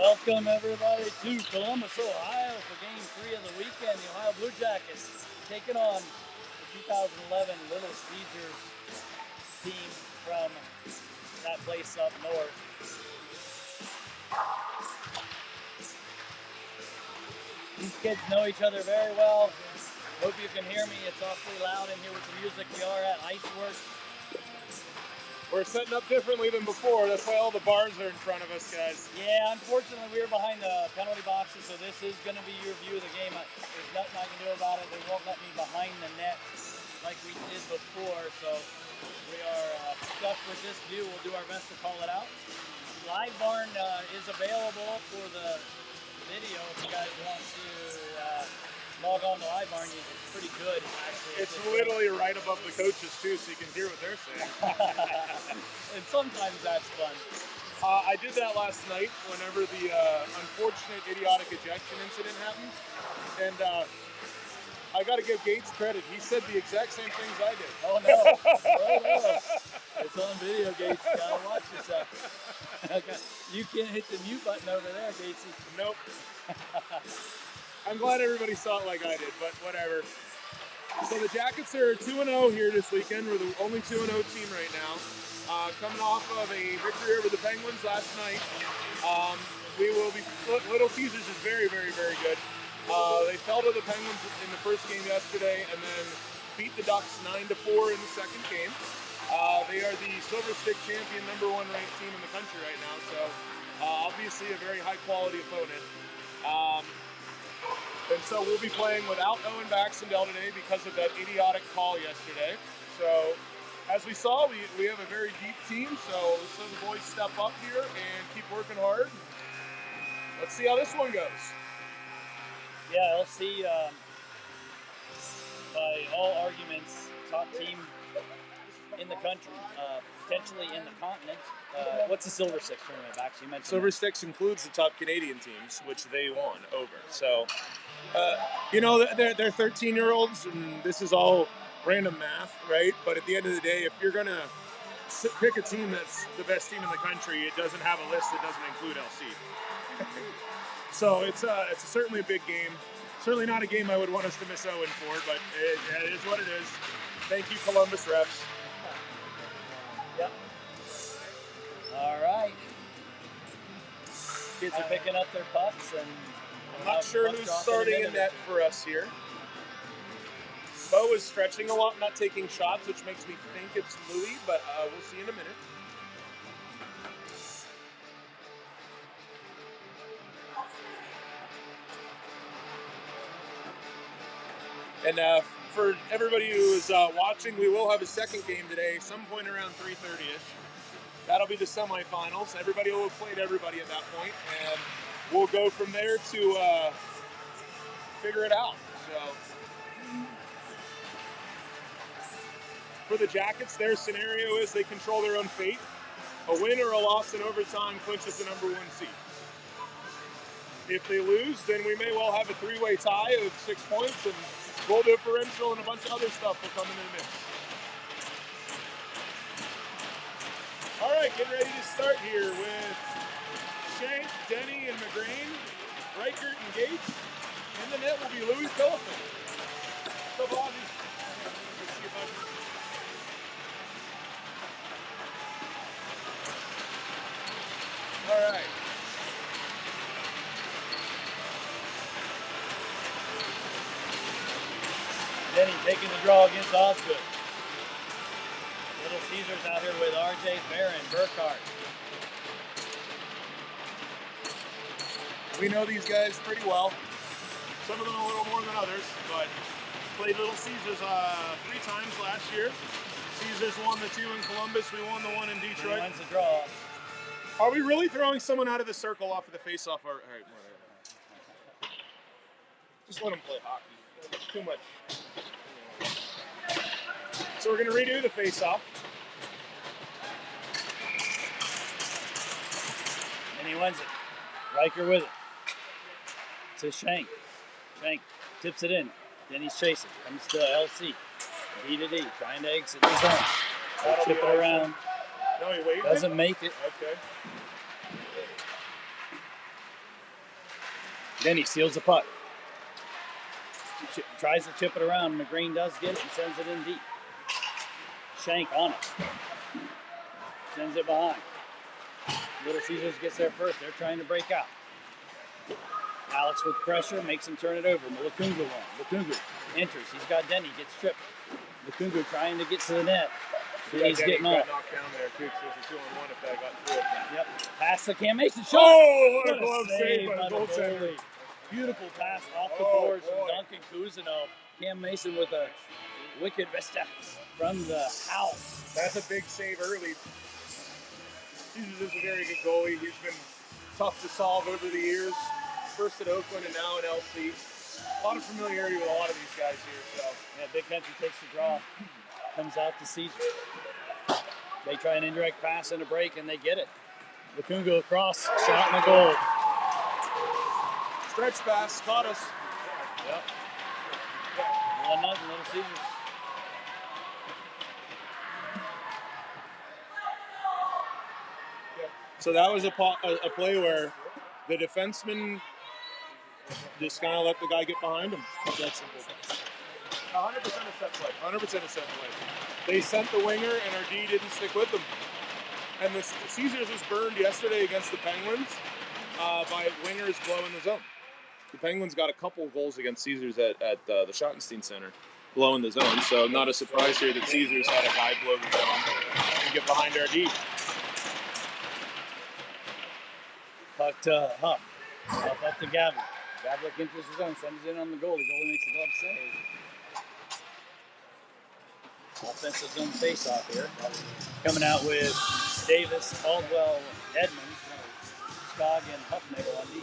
Welcome everybody to Columbus, Ohio for Game 3 of the weekend. The Ohio Blue Jackets taking on the 2011 Little Caesars team from that place up north. These kids know each other very well. Hope you can hear me. It's awfully loud in here with the music. We are at Iceworks. We're setting up differently than before. That's why all the bars are in front of us, guys. Yeah, unfortunately, we were behind the penalty boxes, so this is going to be your view of the game. There's nothing I can do about it. They won't let me behind the net like we did before, so we are stuck with this view. We'll do our best to call it out. Live Barn is available for the video if you guys want to log on to Live Barn. It's pretty good, actually. It's literally right above the coaches, too, so you can hear what they're saying. And sometimes that's fun. I did that last night whenever the unfortunate idiotic ejection incident happened. And I got to give Gates credit. He said the exact same things I did. Oh, no. Oh, no. It's on video, Gates. You got to watch yourself. You can't hit the mute button over there, Gatesy. Nope. I'm glad everybody saw it like I did, but whatever. So the Jackets are 2-0 here this weekend. We're the only 2-0 team right now. Coming off of a victory over the Penguins last night. We will be. Little Caesars is very, very, very good. They fell to the Penguins in the first game yesterday, and then beat the Ducks 9-4 in the second game. They are the Silver Stick champion, #1 ranked team in the country right now. So obviously a very high quality opponent. And so we'll be playing without Owen Baxendale today because of that idiotic call yesterday. So as we saw, we have a very deep team, so the boys step up here and keep working hard. Let's see how this one goes. Yeah, LC, by all arguments, top team in the country, potentially in the continent. What's the Silver Six tournament, Bax? You mentioned Silver Sticks includes the top Canadian teams, which they won over. So, they're 13-year-olds, and this is all random math, right? But at the end of the day, if you're going to pick a team that's the best team in the country, it doesn't have a list that doesn't include LC. So it's certainly a big game. Certainly not a game I would want us to miss Owen for, but it is what it is. Thank you, Columbus refs. Yep. All right. Kids are picking up their pucks, and I'm not sure who's starting in net for us here. Bo is stretching a lot, not taking shots, which makes me think it's Louis, but we'll see in a minute. And for everybody who is watching, we will have a second game today, some point around 3:30ish. That'll be the semifinals. Everybody will have played everybody at that point, and we'll go from there to figure it out. So, for the Jackets, their scenario is they control their own fate. A win or a loss in overtime clinches the #1 seed. If they lose, then we may well have a three-way tie of 6 points, and goal differential and a bunch of other stuff will come into the mix. All right, getting ready to start here with Shank, Denny, and McGrain, Reichert, and Gates. In the net will be Louis Philippin. So, Bobby. Good to see you, buddy. All right. Denny taking the draw against Osgood. Little Caesars out here with RJ, Barron, Burkhart. We know these guys pretty well. Some of them a little more than others, but played Little Caesars 3 times last year. Caesars won the 2 in Columbus. We won the 1 in Detroit. Wins the draw. Are we really throwing someone out of the circle off of the face-off? All right, whatever. Just let them play hockey. It's too much. So we're going to redo the face-off. And he wins it. Riker with it. To Shank. Shank tips it in. Then he's chasing. Comes to LC. D to D. Trying to exit the zone. They'll chip it around. No, he waved Doesn't make it. Okay. Then he steals the puck. Tries to chip it around. McGreen does get it and sends it in deep. Shank on it. Sends it behind. Little Caesars gets there first. They're trying to break out. Alex with pressure makes him turn it over. Lukungu on. Lukungu enters. He's got Denny. Gets tripped. Lukungu trying to get to the net. He's getting off. Knocked down there too, so it's a 2-on-1 if that got through it. Yep. Pass to Cam Mason. Shot. Oh, what a glove save by the goaltender. Beautiful pass off the boards from Duncan Cousineau. Cam Mason with a wicked vista from the house. That's a big save early. Caesars is a very good goalie. He's been tough to solve over the years. First at Oakland and now in LC. A lot of familiarity with a lot of these guys here. So yeah, Big Country takes the draw. Comes out to Caesar. They try an indirect pass and a break, and they get it. Lukungu across, shot in the goal. Stretch pass, caught us. Yep. 1-0, Little Caesars. So that was a play where the defenseman just kind of let the guy get behind him. That's simple. 100% a set play. 100% a set play. They sent the winger, and our D didn't stick with them. And the Caesars was burned yesterday against the Penguins by wingers blowing the zone. The Penguins got a couple goals against Caesars at the Schottenstein Center, blowing the zone. So not a surprise here that Caesars had a guy blow the zone and get behind our D. Puck to Huff. Huff up to Gavin. Gavlik enters the zone, sends it in on the goal. The goalie makes a glove save. Offensive zone face-off here. Coming out with Davis, Caldwell, Edmonds, Skog, and Huffnagel on D.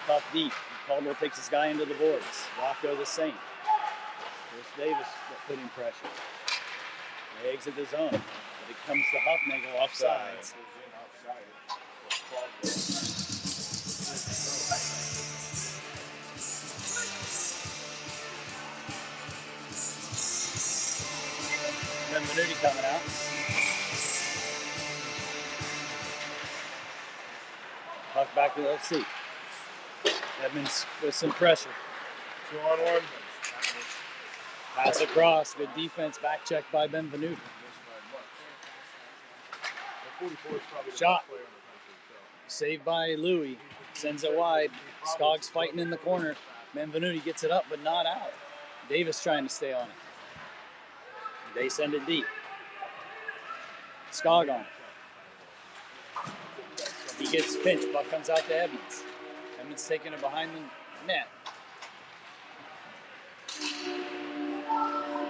Tough deep. Caldwell takes his guy into the boards. Rocco the same. There's Davis putting pressure. They exit the zone. But it comes to Huffnagel offsides. Then Minuti coming out. Puck back to the LC. Edmonds with some pressure. 2-on-1. Pass across. Good defense. Back check by Benvenuti. Shot. Saved by Louis. Sends it wide. Skog's fighting in the corner. Benvenuti gets it up, but not out. Davis trying to stay on it. They send it deep. Skog on it. He gets pinched. Puck comes out to Edmonds. Edmonds taking it behind the net.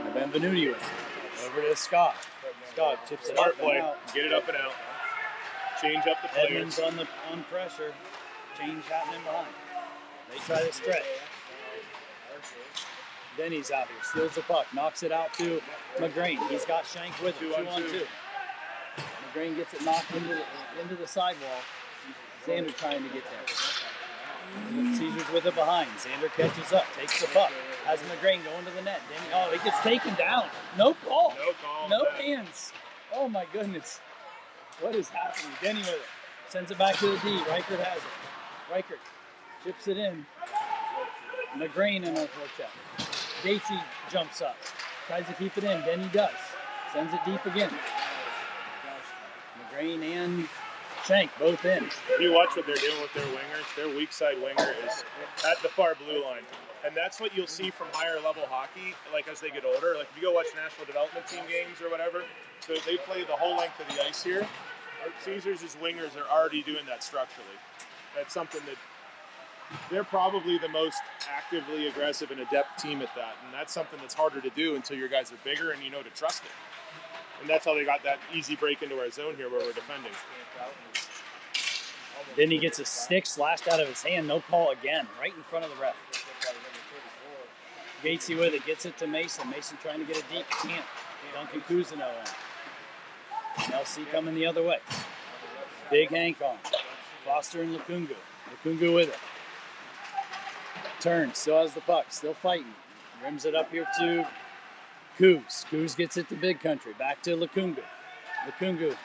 And Benvenuti with it. Over to Skog. Skog chips it up and out. Get it up and out. Change up the players. Edmonds on pressure. Change happening behind. They try to stretch. Denny's out here. Steals the puck. Knocks it out to McGrane. He's got Shank with him. 2-on-2. McGrane gets it knocked into the sidewall. Xander trying to get there. Caesars with it behind. Xander catches up. Takes the puck. Has McGrane going to the net. Denny, oh, he gets taken down. No call. No hands. Oh my goodness. What is happening? Denny with it. Sends it back to the D. Reichert has it. Reichert chips it in. McGrane in our forecheck. Gatesy jumps up. Tries to keep it in. Denny does. Sends it deep again. McGrane and Shank both in. If you watch what they're doing with their wingers, their weak side winger is at the far blue line. And that's what you'll see from higher level hockey, like as they get older. Like if you go watch national development team games or whatever, so they play the whole length of the ice here. Caesars' wingers are already doing that structurally. That's something that they're probably the most actively aggressive and adept team at that. And that's something that's harder to do until your guys are bigger and you know to trust it. And that's how they got that easy break into our zone here where we're defending. Then he gets a stick slashed out of his hand. No call again. Right in front of the ref. Gatesy with it. Gets it to Mason. Mason trying to get it deep. Can't. Duncan Cousineau on. LC coming the other way. Big Hank on. Foster and Lukungu. Lukungu with it. Turns. Still has the puck. Still fighting. Rims it up here to Coos. Coos gets it to Big Country. Back to Lukungu. Lukungu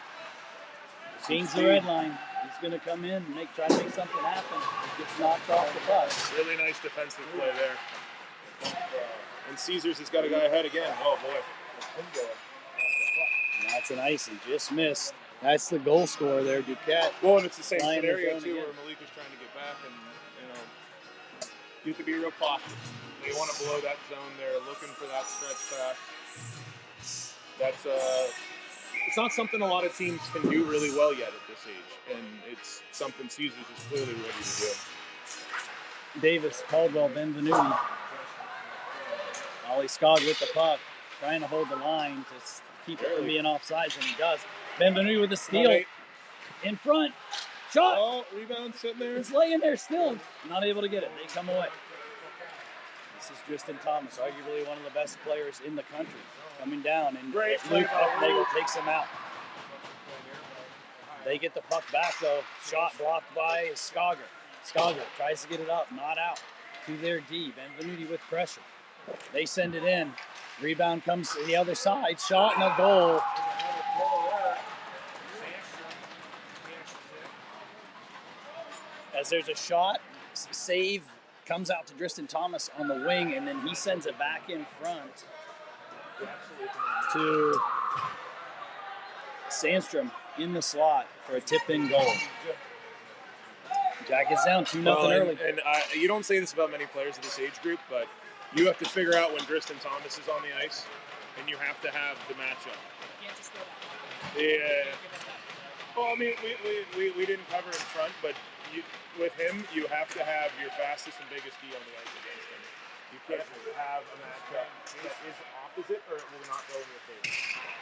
gains the red line. He's going to come in and try to make something happen. Gets knocked off the puck. Really nice defensive play there. And Caesars has got a guy ahead again. Oh, boy. And that's an icing. Just missed. That's the goal scorer there, Duquette. Well, and it's the same Flying scenario, the zone too, again. where Malik is trying to get back. And, you have to be real cautious. They want to blow that zone there, looking for that stretch pass. That's it's not something a lot of teams can do really well yet at this age, and it's something Caesars is clearly ready to do. Davis, Caldwell, Benvenuti. Ollie Skog with the puck, trying to hold the line to keep it from being offsides, and he does. Benvenuti with the steal. In front. Shot. Oh, rebound sitting there. It's laying there still. Not able to get it. They come away. This is Tristan Thomas, arguably one of the best players in the country, coming down, and Luke Huffnagel takes him out. They get the puck back, though. Shot blocked by Skogger. Skogger tries to get it up, not out. To their D. Benvenuti with pressure. They send it in. Rebound comes to the other side. Shot and a goal. As there's a shot, save comes out to Tristan Thomas on the wing, and then he sends it back in front to Sandstrom in the slot for a tip-in goal. Jackets down 2-0 early. And you don't say this about many players of this age group, but you have to figure out when Tristan Thomas is on the ice, and you have to have the matchup. Yeah. Well, I mean, we didn't cover in front, but with him, you have to have your fastest and biggest D on the ice against him. You can't have a matchup that is opposite, or it will not go in your favor.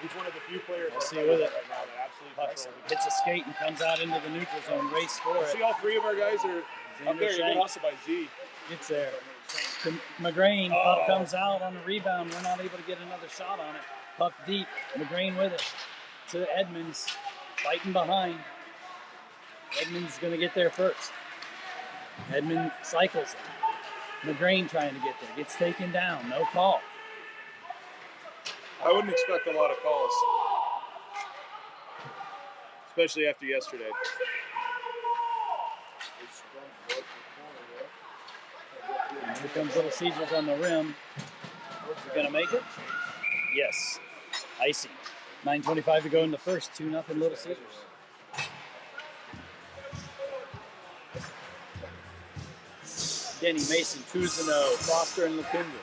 He's one of the few players with it. right now that absolutely controls it. Hits a skate and comes out into the neutral zone, race for it. See, all three of our guys are up there. You're hustled by Z. Gets there. To McGrain, puck comes out on the rebound. We're not able to get another shot on it. Puck deep. McGrain with it. To Edmonds, fighting behind. Edmonds going to get there first. Edmond cycles it. McGrain trying to get there. Gets taken down. No call. I wouldn't expect a lot of calls, especially after yesterday. And here comes Little Caesars on the rim. Is he going to make it? Yes. Icing. 9:25 to go in the first. 2-0 Little Caesars. Denny, Mason, Cousineau, Foster, and Lukungu.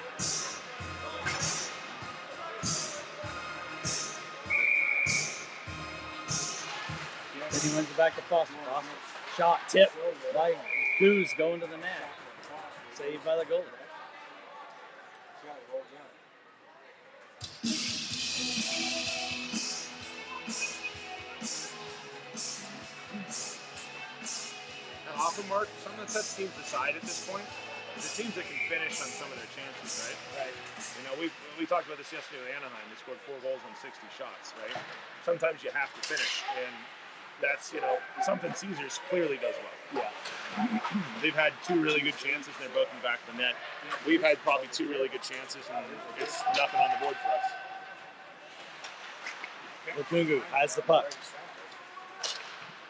Then he runs it back to Foster. Foster. Shot, tip by Coos going to the net. Saved by the goalie. Often, Mark, something that sets teams aside at this point is the teams that can finish on some of their chances, right? Right. You know, we talked about this yesterday with Anaheim. They scored 4 goals on 60 shots, right? Sometimes you have to finish, and that's, something Caesars clearly does well. Yeah. They've had 2 really good chances, and they're both in the back of the net. We've had probably 2 really good chances, and it's nothing on the board for us. Lukungu has the puck.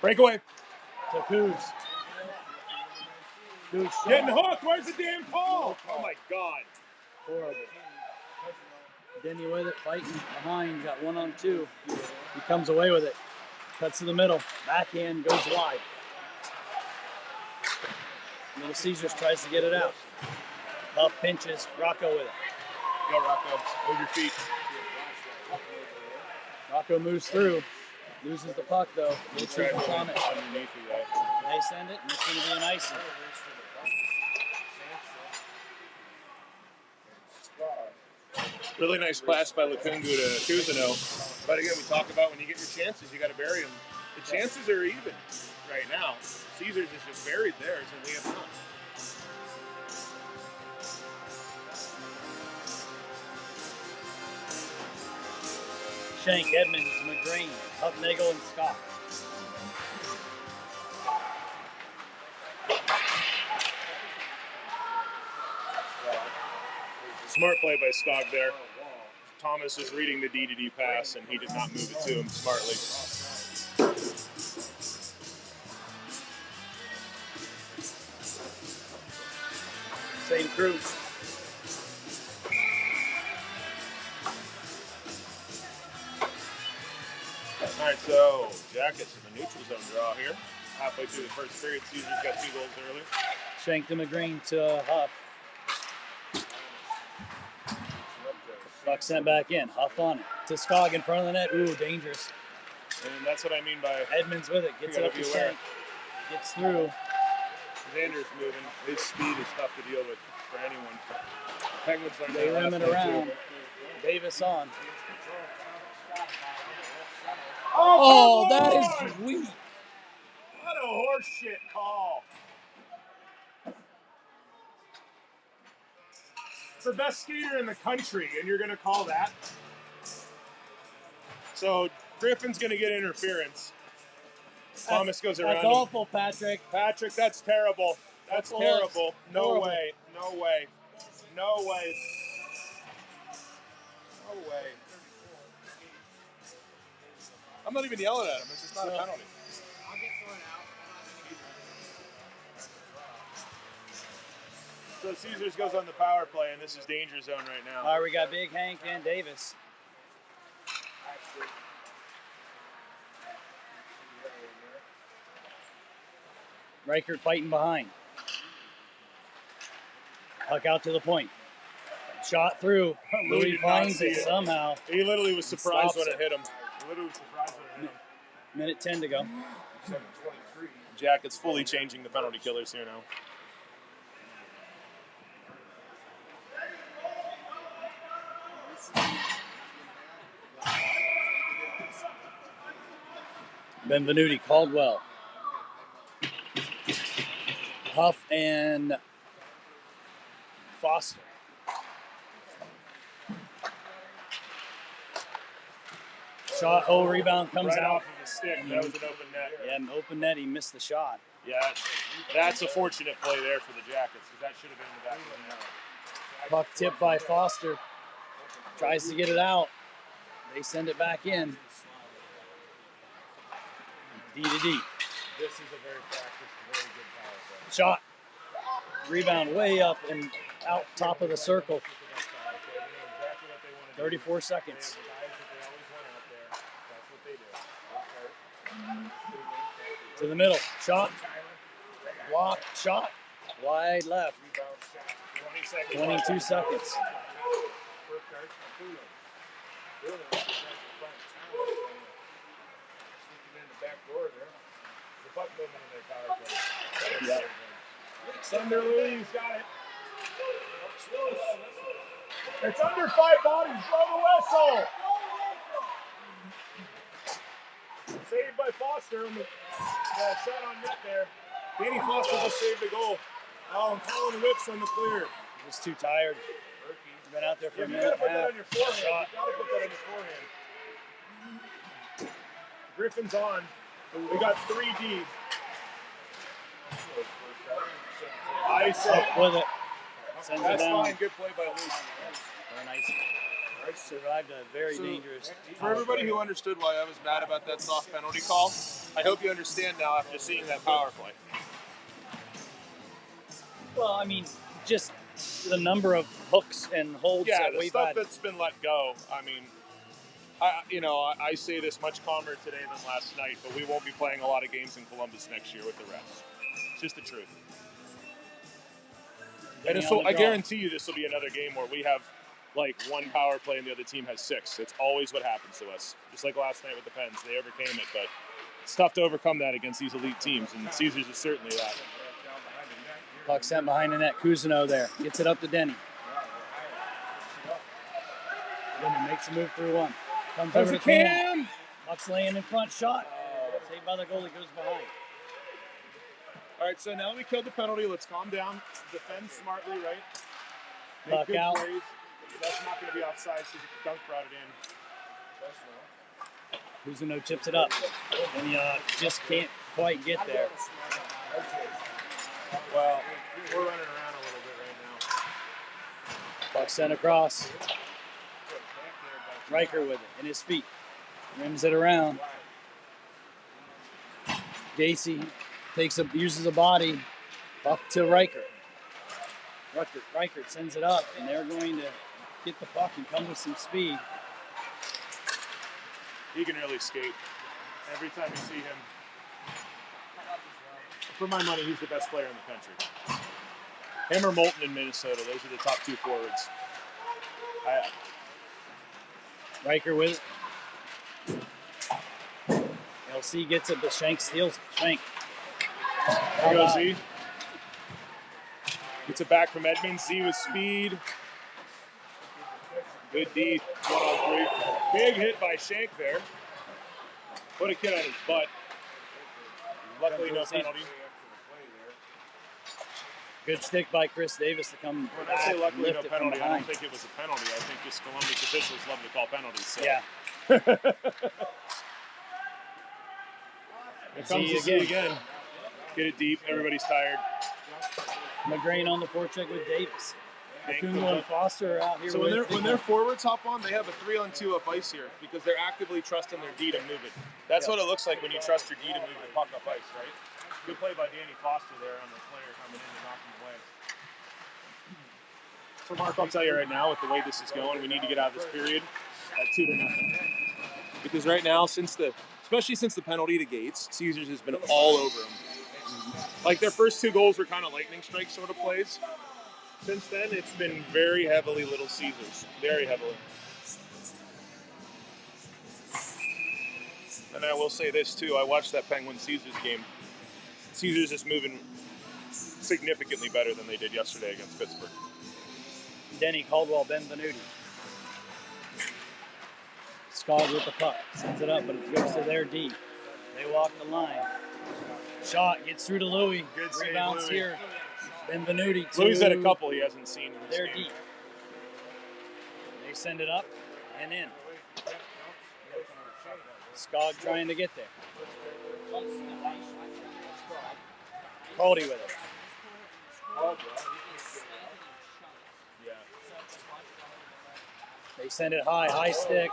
Breakaway. To Coos. Getting hooked. Where's the damn call? Oh, my God. Horrible. Denny with it, fighting behind. Got 1-on-2. He comes away with it. Cuts to the middle. Backhand goes wide. Little Caesars tries to get it out. Huff pinches. Rocco with it. Go, Rocco. Move your feet. Rocco moves through. Loses the puck, though. We'll try to on it. underneath you, right? They send it, and it's going to be an icing. Really nice pass by Lukungu to Cousineau. But again, we talk about when you get your chances, you got to bury them. The chances are even right now. Caesars is just buried theirs, and we have none. Shank, Edmonds, McGrain, Huffnagel, and Scott. Smart play by Skog there. Thomas was reading the D-to-D pass, and he did not move it to him smartly. Same crew. All right, so Jackets in the neutral zone draw here. Halfway through the first period, Caesars got 2 goals early. Shanked him a green to Huff. Puck sent back in. Huff on it. To Skog in front of the net. Ooh, dangerous. And that's what I mean by Edmonds with it. Gets it up to Shank. Gets through. Xander's moving. His speed is tough to deal with for anyone. Penguins learned They that rim it last night, around. too. Davis on. Oh, that on! is sweet. What a horseshit call. It's the best skater in the country, and you're going to call that? So Griffin's going to get interference. Thomas goes around. That's awful, Patrick. Patrick, that's terrible. That's terrible. No Horrible. way. No way. No way. No way. I'm not even yelling at him. It's just not a penalty. So Caesars goes on the power play, and this is danger zone right now. All right, we got Big Hank and Davis. Reichert fighting behind. Puck out to the point. Shot through. Louis did not finds see it it. somehow. He literally was surprised Stops when it. it hit him. He literally was surprised when it hit him. Minute 10 to go. Jackets fully changing the penalty killers here now. Benvenuti, Caldwell. Huff and Foster. Shot, rebound comes Right out. off of his stick. That was an open net. Yeah, an open net, he missed the shot. Yeah, that's a fortunate play there for the Jackets, because that should have been in the back of the net. Puck tipped by Foster. Tries to get it out. They send it back in. D to D. This is a very practiced, very good power play. Shot. Rebound way up and out top of the circle. 34 seconds. To the middle. Shot. Block. Shot. Wide left. 22 seconds. Yep. Thunder Louis got it. It's under 5 bodies. Blow the whistle. Saved by Foster. And the shot on net there. Danny Foster just saved the goal. Oh, and Colin Whips on the clear. Just too tired. Been out there for a You minute gotta and a put that on your half. forehand. Shot. You gotta put that on your forehand. Griffin's on. We got 3D. I said, Up with it. Sends it that's down. fine. Good play by Luke. Very nice. Survived a very dangerous. For everybody who understood why I was mad about that soft penalty call, I hope you understand now after seeing that power play. Well, I mean, just the number of hooks and holds Yeah, that the we've stuff had. that's been let go. I mean, I say this much calmer today than last night, but we won't be playing a lot of games in Columbus next year with the refs. It's just the truth. And I guarantee you this will be another game where we have like one power play and the other team has 6. It's always what happens to us. Just like last night with the Pens. They overcame it, but it's tough to overcome that against these elite teams, and Caesars is certainly that. Puck sent behind the net. Cousineau there. Gets it up to Denny. Denny makes a move through one. Comes over to Cam. Puck's laying in front. Shot. Saved by the goalie. Goes behind. All right, so now we killed the penalty. Let's calm down. Defend smartly, right? Make Puck good out. plays. That's not going to be offside, so the dunk brought it in. Cousineau chips it up. And he just can't quite get there. Well, we're running around a little bit right now. Puck sent across. Riker with it in his feet. Rims it around. Gacy uses a body. Up to Riker. Riker sends it up, and they're going to get the puck and come with some speed. He can really skate. Every time you see him, for my money, he's the best player in the country. Him or Moulton in Minnesota, those are the top two forwards. Riker with it. LC gets it, but Shank steals it. Shank. There goes Z. Gets it back from Edmonds. Z with speed. Good D. 1-on-3. Big hit by Shank there. Put a kid on his butt. Luckily, no penalty. Good stick by Chris Davis to come When back I say luckily and no lift penalty, it I from don't think it was a penalty. I think just Columbus officials love to call penalties. So. Yeah. It comes to Z again. Get it deep. Everybody's tired. McGrain on the forecheck with Davis. Acungo and Foster are out here. So when their forwards hop on, they have a 3-on-2 up ice here because they're actively trusting their D to move it. That's what it looks like when you trust your D to move the puck up ice, right? Good play by Danny Foster there on the player coming in to knock him away. So Mark, I'll tell you right now, with the way this is going, we need to get out of this period at 2-0. Because right now, especially since the penalty to Gates, Caesars has been all over them. Like their first two goals were kind of lightning strike sort of plays. Since then, it's been very heavily Little Caesars. Very heavily. And I will say this, too. I watched that Penguins-Caesars game. Caesars is moving significantly better than they did yesterday against Pittsburgh. Denny Caldwell, Benvenuti. Scott with the puck. Sends it up, but it goes to their D. They walk the line. Shot gets through to Louis. Good save, Rebounds Louis. here. Benvenuti. Louis had a couple he hasn't seen in this their game. D. They send it up and in. Skog trying to get there. Caldy with it. Yeah. They send it high stick.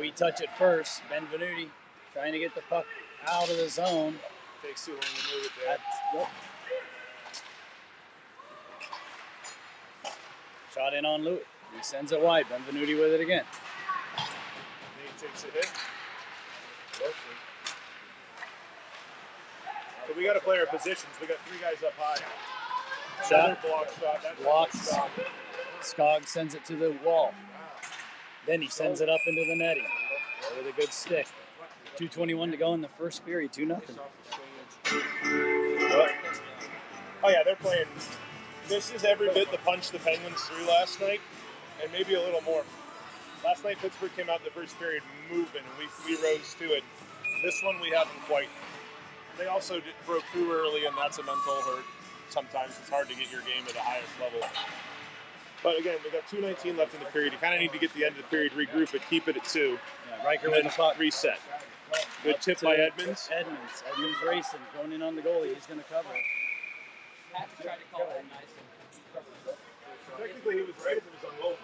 We touch it first. Benvenuti trying to get the puck out of the zone. Takes too long to move it there. Shot in on Louis. He sends it wide. Benvenuti with it again. Nate takes a hit. So we got to play our positions. We got three guys up high. Shot. Block shot. That's blocks. Skog sends it to the wall. Then he sends it up into the netting with a good stick. 2:21 to go in the first period. 2-0. Oh yeah, they're playing. This is every bit the punch the Penguins threw last night, and maybe a little more. Last night Pittsburgh came out in the first period moving, and we rose to it. This one we haven't quite. They also broke through early, and that's a mental hurt. Sometimes it's hard to get your game at the highest level. But again, we got 2:19 left in the period. You kind of need to get to the end of the period, regroup it, keep it at 2. Yeah, Riker and with then the puck. Reset. Good tip by Edmonds. Edmonds racing, going in on the goalie. He's going to cover it. Had to try to call it nice. Technically, he was right if it was on goal.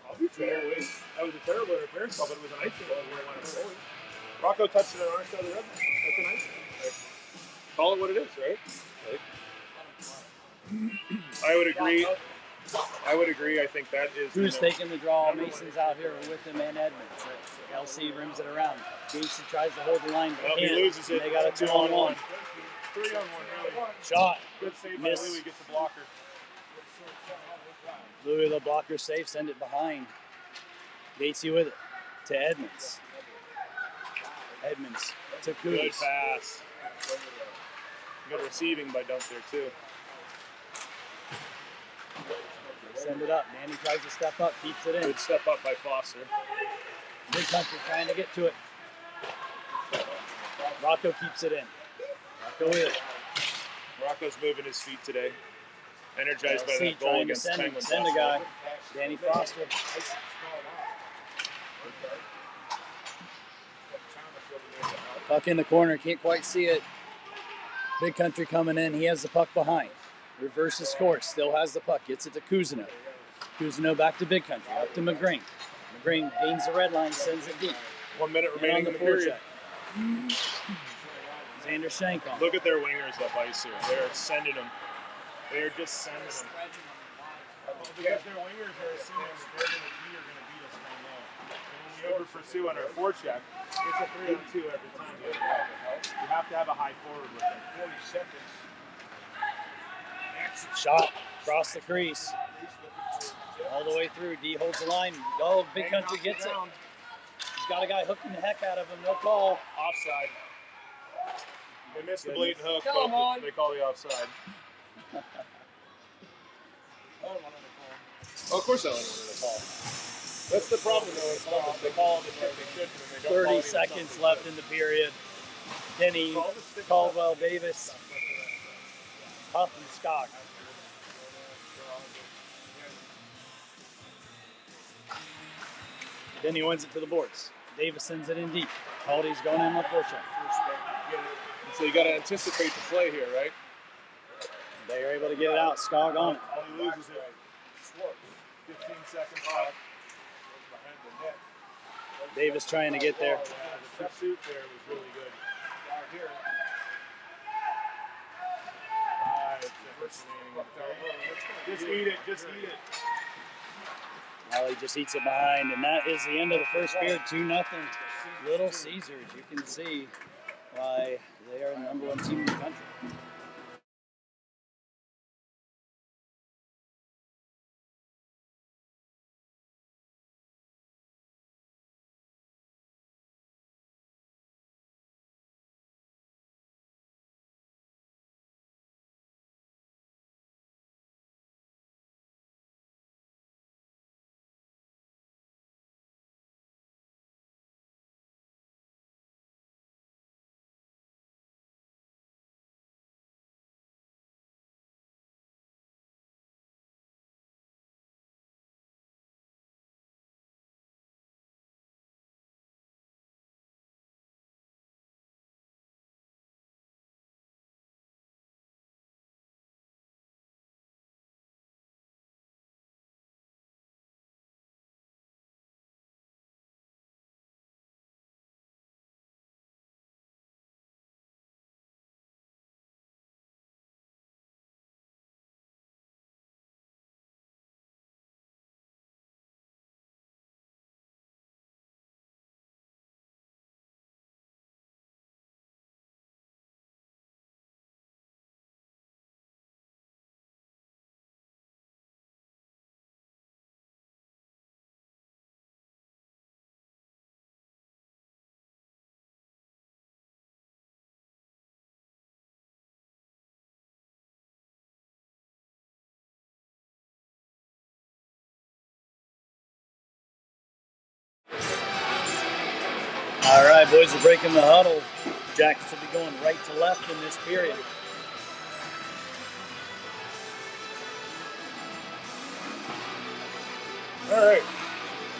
I'll be fair. That was a terrible interference call, but it was an icing goal where I wanted to goalie. Rocco touched it on our side of the red. That's an icing. Call it what it is, right? I would agree. I think that is. Who's taking the draw? Mason's out here with him and Edmonds. LC rims it around. Gacy tries to hold the line, but he loses it. They got a 2-on-1. 3-on-1, really. Shot. Good save by Miss. Louis, gets a blocker. Louis, the blocker safe, send it behind. Gacy with it to Edmonds. Edmonds to Good Goose. pass. Good receiving by Dunk there, too. Send it up. Manny tries to step up, keeps it in. Good step up by Foster. Big country trying to get to it. Rocco keeps it in. Rocco with it. Rocco's moving his feet today. Energized by LC that goal trying to against send Penguins. a guy. Danny Foster. Puck in the corner, can't quite see it. Big country coming in. He has the puck behind. reverses course, still has the puck, gets it to Cousineau. Cousineau back to Big Country, up to McGreen. McGreen gains the red line, sends it deep. 1 minute remaining in the period. Xander Shank on. Look at their wingers up ice here. They're sending them. They're just sending them. Because their wingers are assuming that they're going to beat us down low. And when we over pursue on our forecheck, it's a 3-on-2 every time. You have to have a high forward with it. 40 seconds. Shot across the crease. All the way through. D holds the line. Oh, Big Country gets it. He's got a guy hooking the heck out of him. No call. Offside. They missed the blatant hook, but they call the offside. Oh, of course I wanted to call. That's the problem, though. Is they call the shit they shouldn't, and they don't 30 seconds left in the period. Denny, Caldwell, Davis, Huff, and Scott. Denny wins it to the boards. Davis sends it in deep. Caldy's going in the forecheck. So you got to anticipate the play here, right? They are able to get it out. Skog on it. All he loses it. 15 seconds left. Davis trying to get there. The pursuit there was really good. Here. 5 seconds remaining. Just eat it. Just eat it. Molly just eats it behind, and that is the end of the first period. 2-0. Little Caesars. You can see why they are the number 1 team in the country. All right, boys are breaking the huddle. Jackets will be going right to left in this period. All right.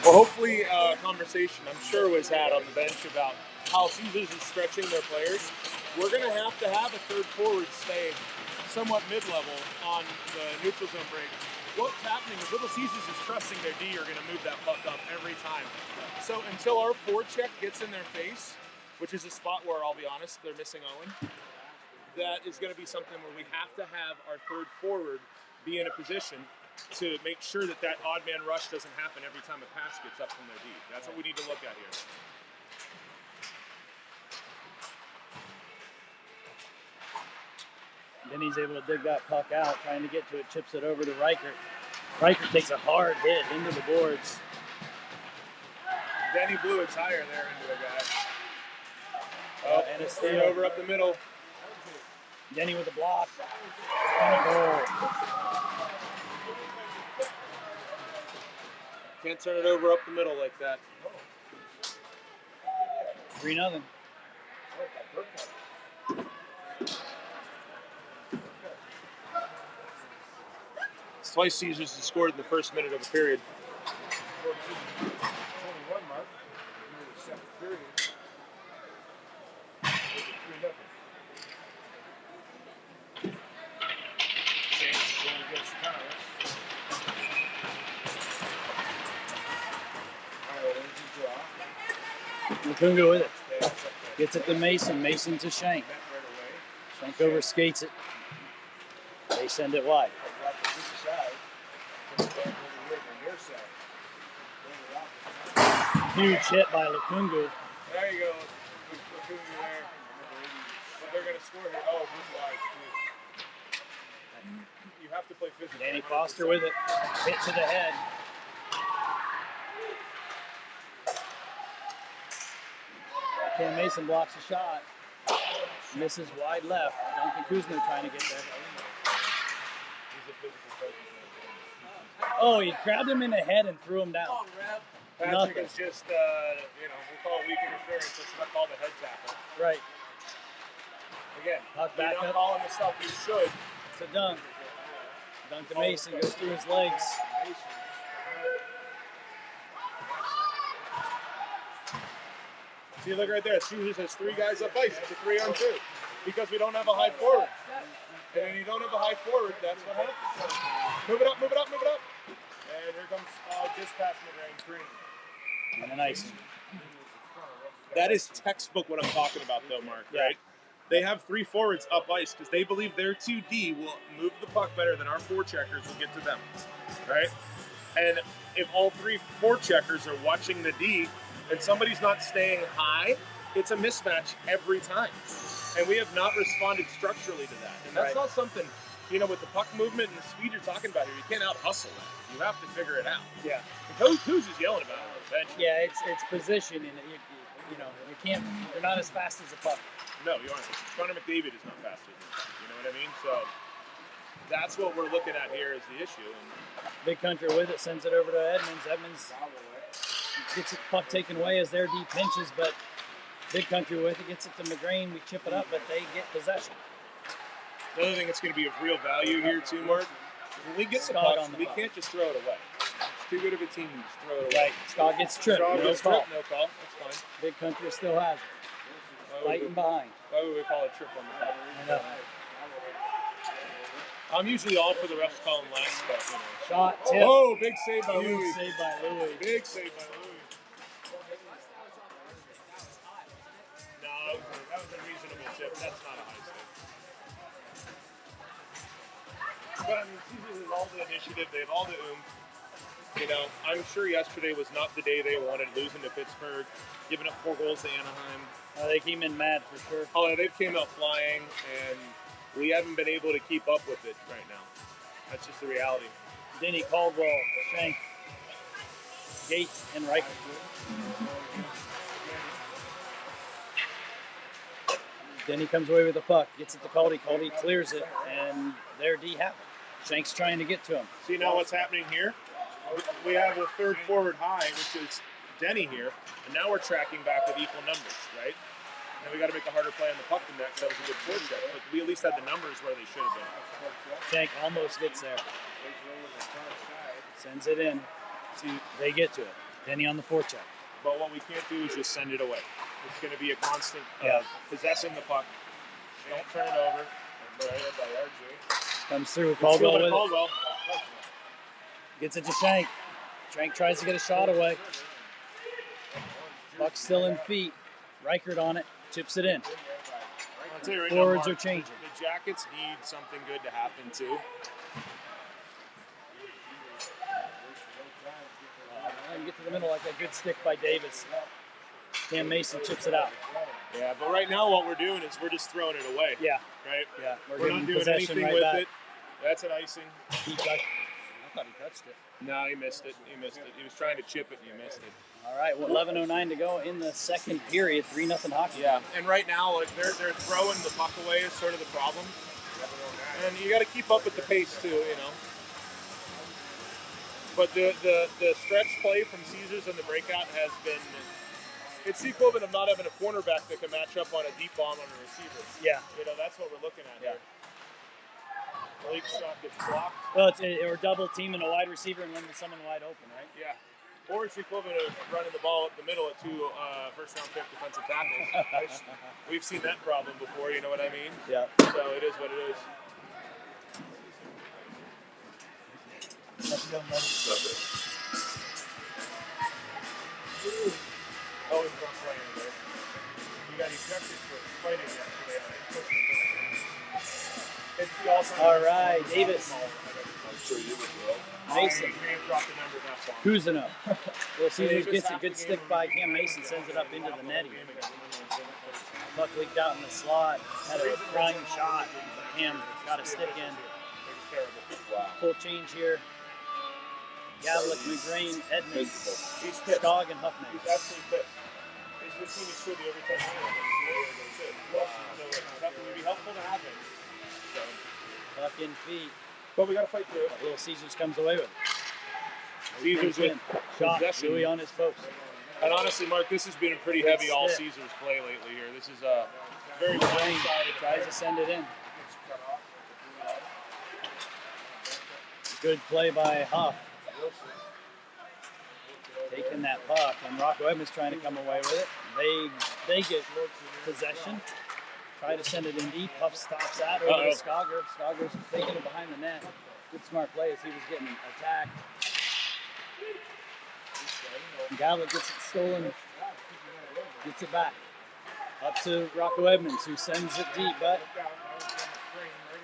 Well, hopefully a conversation, I'm sure, was had on the bench about how Caesars is stretching their players. We're going to have a third forward stay somewhat mid-level on the neutral zone break. What's happening is Little Caesars is trusting their D are going to move that puck up every time. So until our forecheck gets in their face, which is a spot where, I'll be honest, they're missing Owen, that is going to be something where we have to have our third forward be in a position to make sure that that odd man rush doesn't happen every time a pass gets up from their D. That's what we need to look at here. Then he's able to dig that puck out, trying to get to it, chips it over to Reichert. Reichert takes a hard hit into the boards. Then he blew a tire there into a guy. Oh, and it's turnover up the middle. Denny with the block. And a goal. Can't turn it over up the middle like that. 3-0. It's twice Caesars has scored in the first minute of a period. Lukungu with it. Gets it to Mason. Mason to Shank. Shank overskates it. They send it wide. Huge hit by Lukungu. There you go. Lukungu there. But they're going to score here. Oh, who's wide? You have to play physical. Danny Foster with it. Hit to the head. Cam Mason blocks a shot. Misses wide left. Duncan Kuzma trying to get there. Oh, he grabbed him in the head and threw him down. Patrick is just, we'll call it weak interference. It's not called a head tackle. Right. Again, Knock back you're not up. calling the stuff you should. It's a dunk. Dunk to Mason, goes through his legs. See, look right there. Caesars has 3 guys up ice. It's a 3-on-2 because we don't have a high forward. And when you don't have a high forward, that's what happens. Move it up, move it up, move it up. And here comes just past McGrain Green. And an ice. That is textbook what I'm talking about, though, Mark. Yeah. Right? They have 3 forwards up ice because they believe their 2D will move the puck better than our 4-checkers will get to them. Right? And if all 3 4-checkers are watching the D and somebody's not staying high, it's a mismatch every time. And we have not responded structurally to that. And that's not something, with the puck movement and the speed you're talking about here, you can't out-hustle that. You have to figure it out. Yeah. Who's just yelling about it on the bench? Yeah, it's position, and you can't. They're not as fast as a puck. No, you aren't. Connor McDavid is not faster than the puck. You know what I mean? So that's what we're looking at here is the issue. And Big Country with it, sends it over to Edmonds. Edmonds gets the puck taken away as their D pinches, but Big Country with it, gets it to McGrain. We chip it up, but they get possession. Another thing that's going to be of real value here too, Mark, when we get the Scott puck, on the we puck. can't just throw it away. It's too good of a team to just throw it away. Right. Scott gets tripped. Scott No gets call. tripped, no call. That's fine. Big Country still has it. Fighting behind. Why would we call it trip on the puck? I know. I'm usually all for the refs calling less, but Shot, tip. Oh, big save by Huge Louis. save by Louis. Big save by Louis. No, that was a reasonable tip. That's not a high save. But I mean, Caesars has all the initiative. They have all the oomph. I'm sure yesterday was not the day they wanted, losing to Pittsburgh, giving up 4 goals to Anaheim. They came in mad for sure. Oh, yeah, they came out flying, and we haven't been able to keep up with it right now. That's just the reality. Denny Caldwell, Shank, Gates, and Riker. Denny comes away with the puck, gets it to Caldy. Caldy clears it, and their D have it. Shank's trying to get to him. See now what's happening here? We have a third forward high, which is Denny here, and now we're tracking back with equal numbers, right? Now we got to make a harder play on the puck than that, because that was a good forward check, but we at least had the numbers where they should have been. Shank almost gets there. Sends it in. They get to it. Denny on the forecheck. But what we can't do is just send it away. It's going to be a constant possessing the puck. Don't turn it over. Comes through. Caldwell with it. Caldwell. Gets it to Shank. Shank tries to get a shot away. Puck's still in feet. Reichert on it. Chips it in. I'll tell you right Forwards now, are changing. The Jackets need something good to happen too. Get to the middle like a good stick by Davis. Cam Mason chips it out. Yeah, but right now what we're doing is we're just throwing it away. Yeah. Right? Yeah. We're not doing anything right with back. it. That's an icing. I thought he touched it. No, he missed it. He missed it. He was trying to chip it and he missed it. All right, well, 11:09 to go in the second period. 3-0 hockey. Yeah, and right now like they're throwing the puck away is sort of the problem. And you got to keep up with the pace too, But the stretch play from Caesars and the breakout has been, it's the equivalent of not having a cornerback that can match up on a deep bomb on a receiver. Yeah. That's what we're looking at here. Leak shot gets blocked. Well, or double teaming a wide receiver and letting someone wide open, right? Yeah. Or it's the equivalent of running the ball up the middle at 2 first-round pick defensive tackles. We've seen that problem before, you know what I mean? Yeah. So it is what it is. Oh, he's not playing today. He got ejected for fighting yesterday. It's the all-time. All right, Davis. I'm sure you would will. Mason. Graham dropped the number that far. Cousineau. Little Caesars Davis gets a half good the stick game by over Cam the Mason, sends it up into the netting. game against them. Puck leaked out in the slot. Had a prime shot. Cam got a stick in. It was terrible. Wow. Full change here. Gavlik, McGrain, Edmonds, He's pissed. Skog, and Huffman. He's absolutely pissed. He's the team he's with you every time. So that would be helpful to have him. Puck in feet. But we got to fight through it. But Little Caesars comes away with it. Caesars with Shot. possession. Louis on his post. And honestly, Mark, this has been a pretty heavy all Caesars play lately here. This is a very McGrain one-sided. tries to send it in. Good play by Huff. Taking that puck, and Rocco Edmonds trying to come away with it. They get possession. Try to send it in deep. Huff stops that over to Skogger. Skogger's taking it behind the net. Good smart play as he was getting attacked. Gavlik gets it stolen. Gets it back. Up to Rocco Edmonds, who sends it deep, but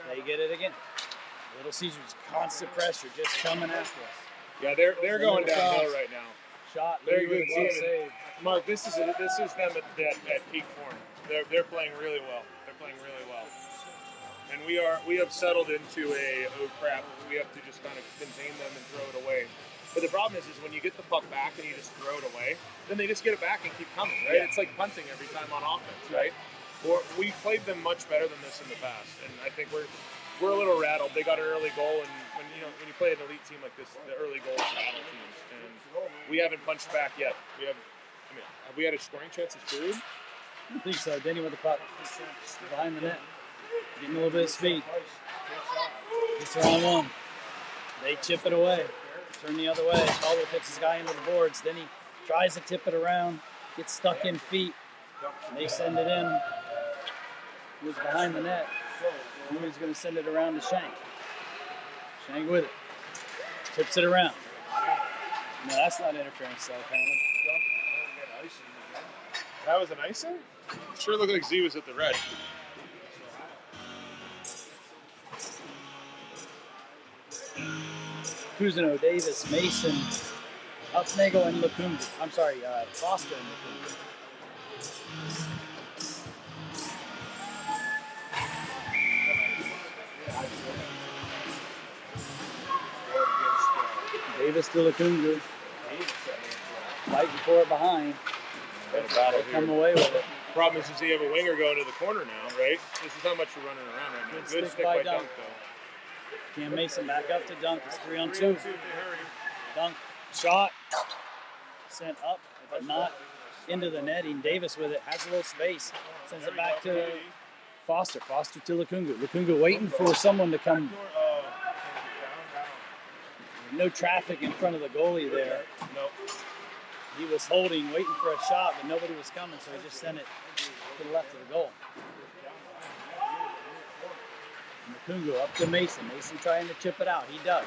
they get it again. Little Caesars, constant pressure, just coming after us. Yeah, they're going downhill right now. Shot, Very Louis good with a glove team. save. Mark, this is them at peak form. They're playing really well. They're playing really well. And we have settled into a oh crap, we have to just kind of contain them and throw it away. But the problem is when you get the puck back and you just throw it away, then they just get it back and keep coming, right? Yeah. It's like punting every time on offense, right? Or we played them much better than this in the past, and I think we're a little rattled. They got an early goal, and when you play an elite team like this, the early goals rattle teams, and we haven't punched back yet. Have we had a scoring chance this period? I don't think so. Denny with the puck behind the net, getting a little bit of speed. It's around one. They chip it away. Turn the other way. Caldwell takes his guy into the boards. Then he tries to tip it around. Gets stuck in feet. They send it in. He was behind the net. Louis going to send it around to Shank. Shank with it. Tips it around. No, that's not interference, though, apparently. That was an icing? Sure looked like Z was at the red. Cousineau, Davis, Mason, Upnagel, and Lukungu. I'm sorry, Foster and Lukungu. Davis to Lukungu. Fighting for it behind. They come away with it. Problem is you have a winger going to the corner now, right? This is how much we're running around right now. Good stick by Dunk, though. Cam Mason back up to Dunk. It's 3-on-2. Dunk shot. Sent up, but not into the netting. Davis with it. Has a little space. Sends it back to Foster. Foster to Lukungu. Lukungu waiting for someone to come. No traffic in front of the goalie there. Nope. He was holding, waiting for a shot, but nobody was coming, so he just sent it to the left of the goal. Lukungu up to Mason. Mason trying to chip it out. He does.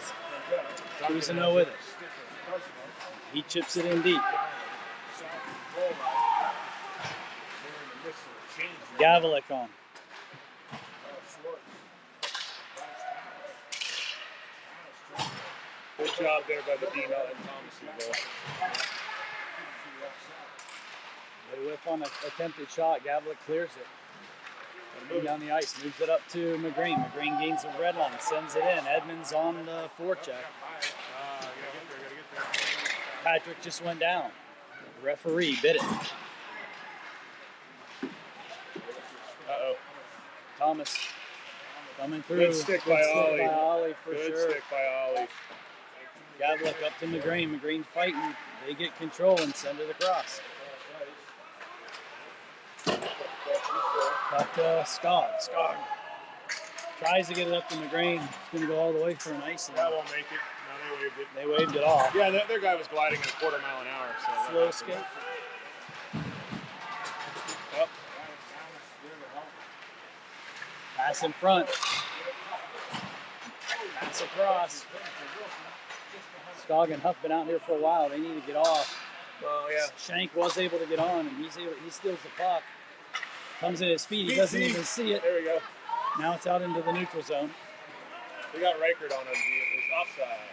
Cousineau with it. He chips it in deep. Gavlik on. Good job there by the Dino and Thomas goal. They whiff on an attempted shot. Gavlik clears it. Moving down the ice, moves it up to McGrain. McGrain gains the red line, sends it in. Edmonds on the forecheck. Patrick just went down. The referee bit it. Uh-oh. Thomas coming through. Good stick by Ollie. Ollie for Good sure. stick by Ollie. Gavlik up to McGrain. McGrain fighting. They get control and send it across. Up to Skog. Skog tries to get it up to McGrain. It's going to go all the way for an icing. That won't make it. No, they waved it. They waved it off. Yeah, their guy was gliding at a quarter mile an hour. So Slow skate. Yep. Pass in front. Pass across. Skog and Huff been out here for a while. They need to get off. Well, yeah. Shank was able to get on, and he steals the puck. Comes in his feet. He doesn't even see it. There we go. Now it's out into the neutral zone. We got Reichert on him. It was offside.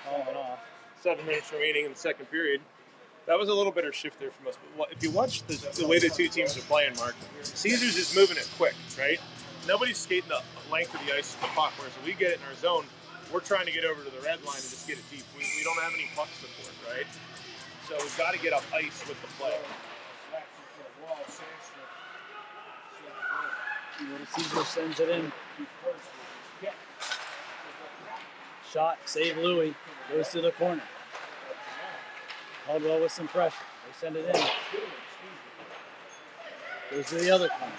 Calling off. 7 minutes remaining in the second period. That was a little better shift there from us. But if you watch the way the two teams are playing, Mark, Caesars is moving it quick, right? Nobody's skating the length of the ice with the puck, whereas if we get it in our zone, we're trying to get over to the red line and just get it deep. We don't have any puck support, right? So we've got to get up ice with the play. Caesar sends it in. Shot, save Louis, goes to the corner. Caldwell with some pressure. They send it in. Goes to the other corner.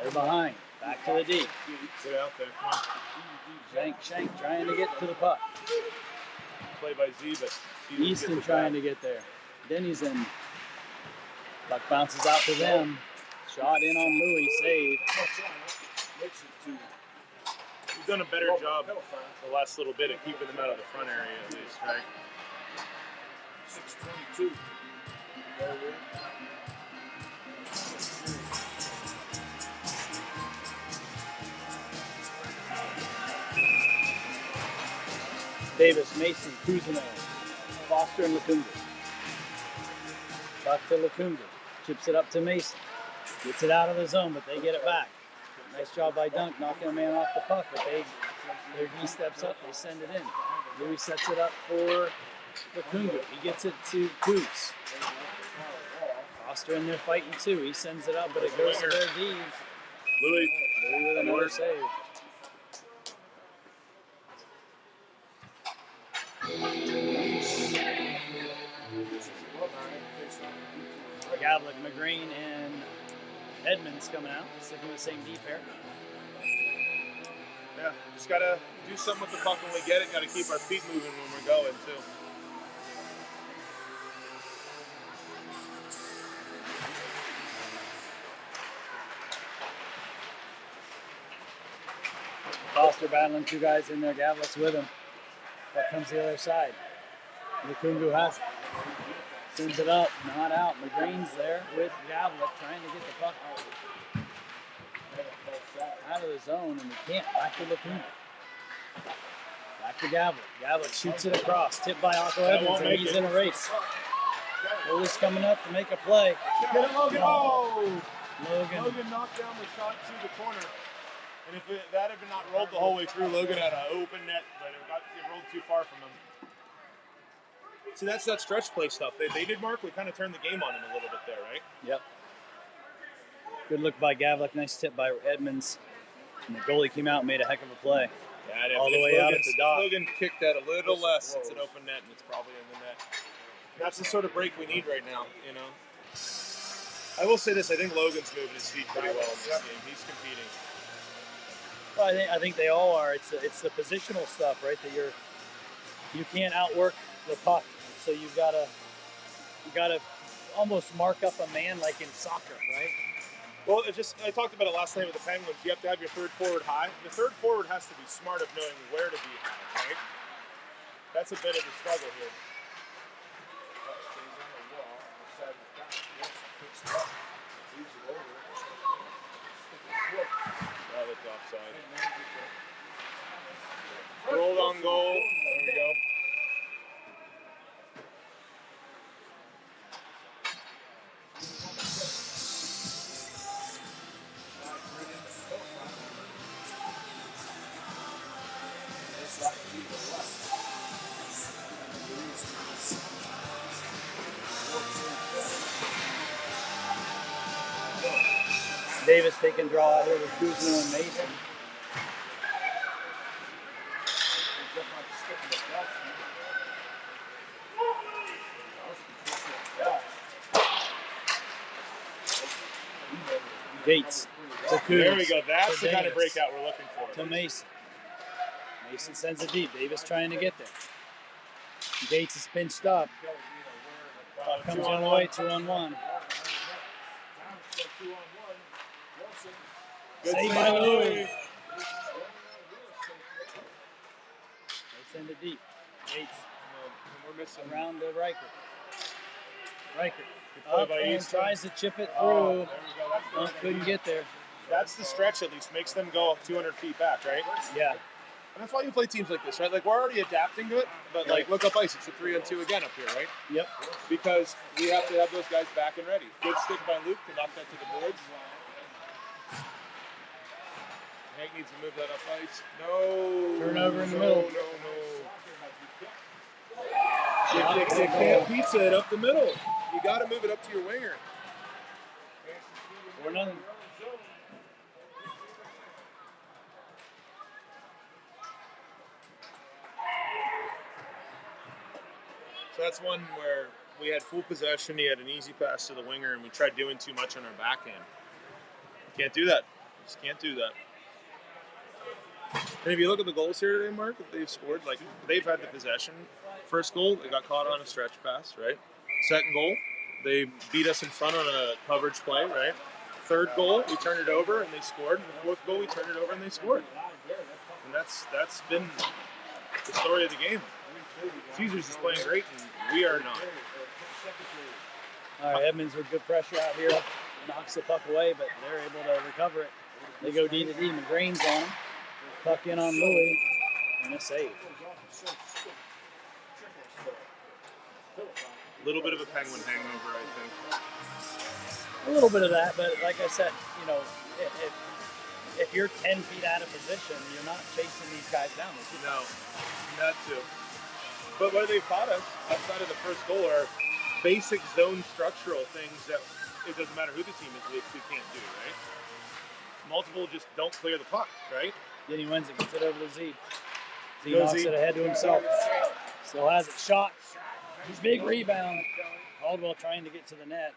They're behind. Back to the D. Get out there. Come on. Shank trying to get to the puck. Play by Z, but Easton trying to get there. Denny's in. Puck bounces out to them. Shot in on Louis. Save. We've done a better job the last little bit of keeping them out of the front area at least, right? 6:22. Davis, Mason, Kuzino, Foster, and Lacunga. Back to Lacunga. Chips it up to Mason. Gets it out of the zone, but they get it back. Nice job by Dunk knocking a man off the puck, but their D steps up, they send it in. Louis sets it up for Lacunga. He gets it to Kuz. Foster in there fighting too. He sends it up, but it goes to their D. Louis with another save. Gavlik, McGreen, and Edmonds coming out, sticking with the same D pair. Yeah, just gotta do something with the puck when we get it. Gotta keep our feet moving when we're going too. Foster battling two guys in there. Gavlik's with him. That comes the other side. Lukungu has it. Sends it up, not out. McGreen's there with Gavlik trying to get the puck out of the zone, and we can't. Back to Lukungu. Back to Gavlik. Gavlik shoots it across. Tipped by Otto Evans, and he's in a race. Willis coming up to make a play. Get it, Logan. Oh! Logan knocked down the shot to the corner. And if that had been not rolled the whole way through, Logan had an open net, but it rolled too far from him. See, that's that stretch play stuff. They did, Mark. We kind of turned the game on him a little bit there, right? Yep. Good look by Gavlik. Nice tip by Edmonds. And the goalie came out and made a heck of a play. Yeah, all the way out at the dot. Logan kicked that a little less. It's an open net, and it's probably in the net. That's the sort of break we need right now, you know. I will say this. I think Logan's moving his feet pretty well in this game. He's competing. Well, I think they all are. It's the positional stuff, right? That you can't outwork the puck, so you gotta almost mark up a man like in soccer, right? Well, I talked about it last night with the Penguins. You have to have your third forward high. The third forward has to be smart of knowing where to be high, right? That's a bit of a struggle here. That looked offside. Rolled on goal. There we go. Davis taking draw out here with Kuzma and Mason. Gates to Kuz. There we go. That's the kind of breakout we're looking for. To Mason. Mason sends it deep. Davis trying to get there. Gates is pinched up. Comes on the way, 2-on-1. Saved by Louis. Send it deep. Yates We're missing. around to Riker. Riker play up by and Easton. tries to chip it through. Oh, there we go. That's Couldn't get there. That's the stretch at least. Makes them go 200 feet back, right? Yeah. And that's why you play teams like this, right? Like, we're already adapting to it, but, like, look up ice. It's a 3-on-2 again up here, right? Yep. Because we have to have those guys back and ready. Good stick by Luke to knock that to the boards. Hank needs to move that up ice. No. Turnover in the middle. No. You can't pizza it up the middle. You got to move it up to your winger. Or nothing. So that's one where we had full possession. He had an easy pass to the winger, and we tried doing too much on our backhand. Can't do that. Just can't do that. And if you look at the goals here today, Mark, that they've scored, like, they've had the possession. First goal, they got caught on a stretch pass, right? Second goal, they beat us in front on a coverage play, right? Third goal, we turned it over and they scored. And the fourth goal, we turned it over and they scored. And that's been the story of the game. Caesars is playing great, and we are not. All right, Edmonds with good pressure out here. Knocks the puck away, but they're able to recover it. They go D to D. McGrain's on him. Puck in on Louis. And a save. A little bit of a Penguin hangover, I think. A little bit of that, but like I said, you know, if you're 10 feet out of position, you're not chasing these guys down. No, not too. But what they've taught us outside of the first goal are basic zone structural things that it doesn't matter who the team is, we can't do, right? Multiple just don't clear the puck, right? Then he wins it, gets it over to Z. Z Go knocks Z. it ahead to himself. Still has it shot. His big rebound. Caldwell trying to get to the net.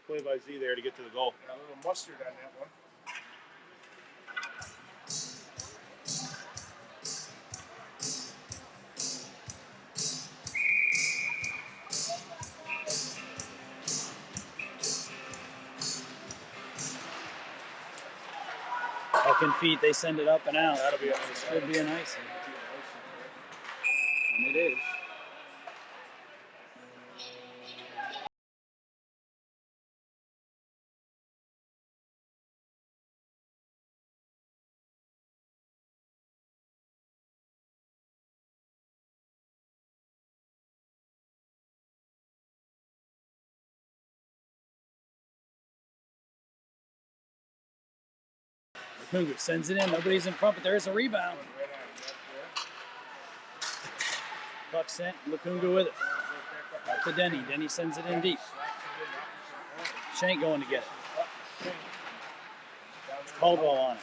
Play by Z there to get to the goal. A little mustard on that one. Puck and feet, they send it up and out. That'll be a nice one. Should be a nice one. And it is. Lukungu sends it in. Nobody's in front, but there is a rebound. Puck sent. Lukungu with it. Back to Denny. Denny sends it in deep. Shank going to get it. Caldwell on it.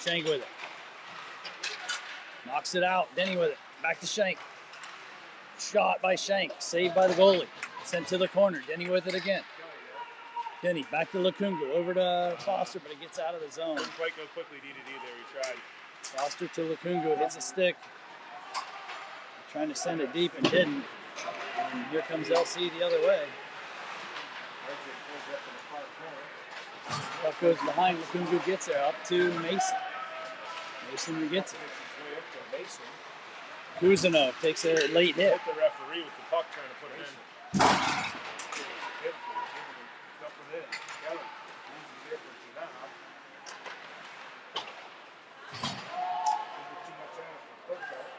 Shank with it. Knocks it out. Denny with it. Back to Shank. Shot by Shank. Saved by the goalie. Sent to the corner. Denny with it again. Denny back to Lukungu. Over to Foster, but it gets out of the zone. Didn't quite go quickly D to D there. He tried. Foster to Lukungu. Hits a stick. Trying to send it deep and didn't. And here comes LC the other way. Puck goes behind. Lukungu gets there. Up to Mason. Mason gets it. Kuzino takes a late hit. Hit the referee with the puck trying to put it in.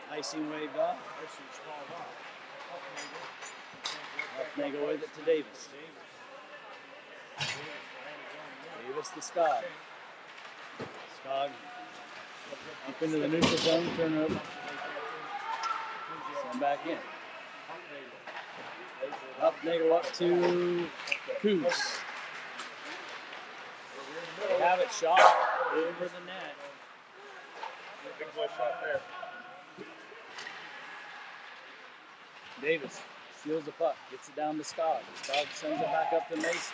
Icing waved off. Nagel with it to Davis. Davis to Skog. Skog up into the neutral zone, turnover. Send back in. Up, Nagel up to Kuz. They have it shot over the net. Big boy shot there. Davis steals the puck, gets it down to Skog. Skog sends it back up to Mason.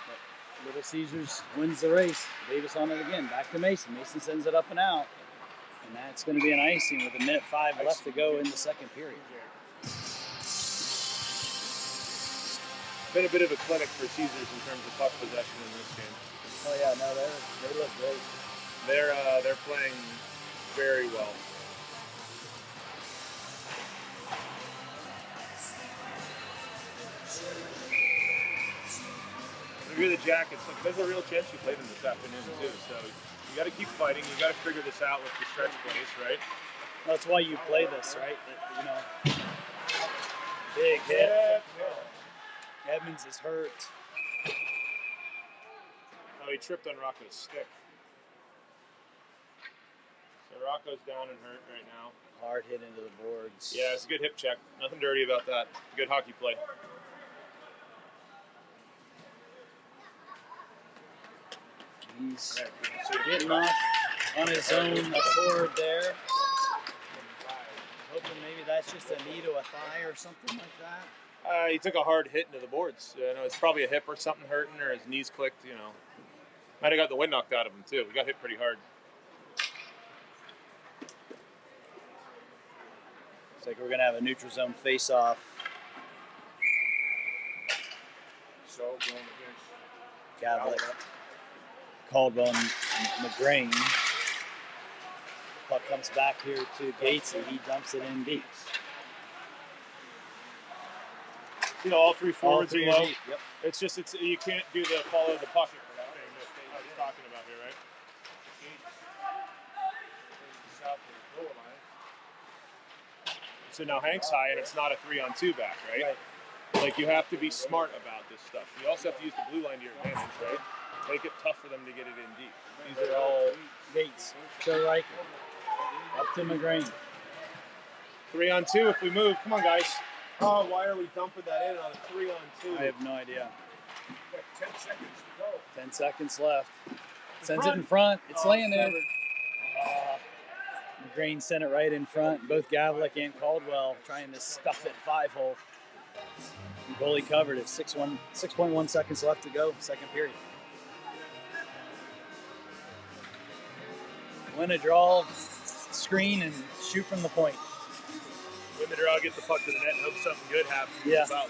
But Little Caesars wins the race. Davis on it again, back to Mason. Mason sends it up and out. And that's going to be an icing with 1:05 left to go in the second period. Been a bit of a clinic for Caesars in terms of puck possession in this game. Oh yeah, no, they look great. They're playing very well. you're the Jackets, like, there's a real chance you play them this afternoon too. So you got to keep fighting. You got to figure this out with the stretch plays, right? That's why you play this, right? You know, big hit. Edmonds is hurt. Oh, he tripped on Rocco's stick. So Rocco's down and hurt right now. Hard hit into the boards. Yeah, it's a good hip check. Nothing dirty about that. Good hockey play. He's getting off on his own accord there. Hoping maybe that's just a knee to a thigh or something like that. He took a hard hit into the boards. You know, it's probably a hip or something hurting, or his knees clicked. You know, might have got the wind knocked out of him too. We got hit pretty hard. Looks like we're gonna have a neutral zone face-off. So going against Gavlik, Caldwell, and McGrain. Puck comes back here to Gates, and he dumps it in deep. You know, all three forwards are low. Yep. It's just you can't do the follow the puck thing that I was talking about here, right? south of the goal line. So now Hank's high, and it's not a 3-on-2 back, right? Like, you have to be smart about this stuff. You also have to use the blue line to your advantage, right? Make it tough for them to get it in deep. These are all Gates. So right up to McGrain. 3-on-2 if we move. Come on, guys. Oh, why are we dumping that in on a 3-on-2? I have no idea. 10 seconds to go. 10 seconds left. Sends it in front. It's laying there. McGrain sent it right in front. Both Gavlik and Caldwell trying to stuff it 5-hole. The goalie covered it. 6.1 seconds left to go. Second period. Win a draw, screen, and shoot from the point. Win the draw, get the puck to the net, and hope something good happens. Yeah. It's about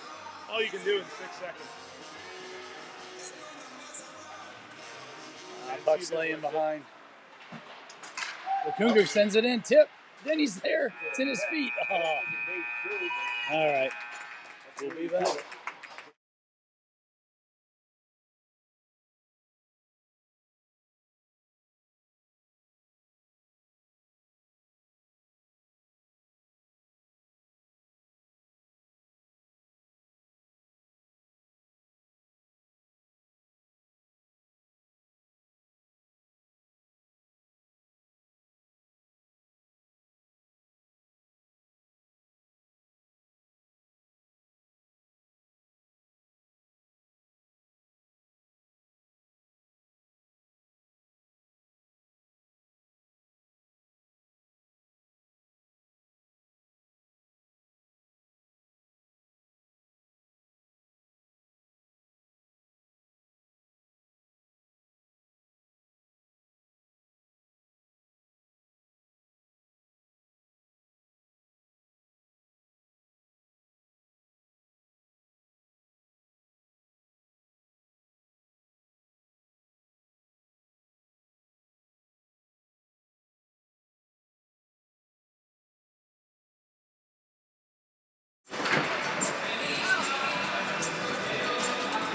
all you can do in 6 seconds. Puck's laying behind. The Cougar sends it in. Tip. Then he's there. It's in his feet. Oh. All right. We'll be back.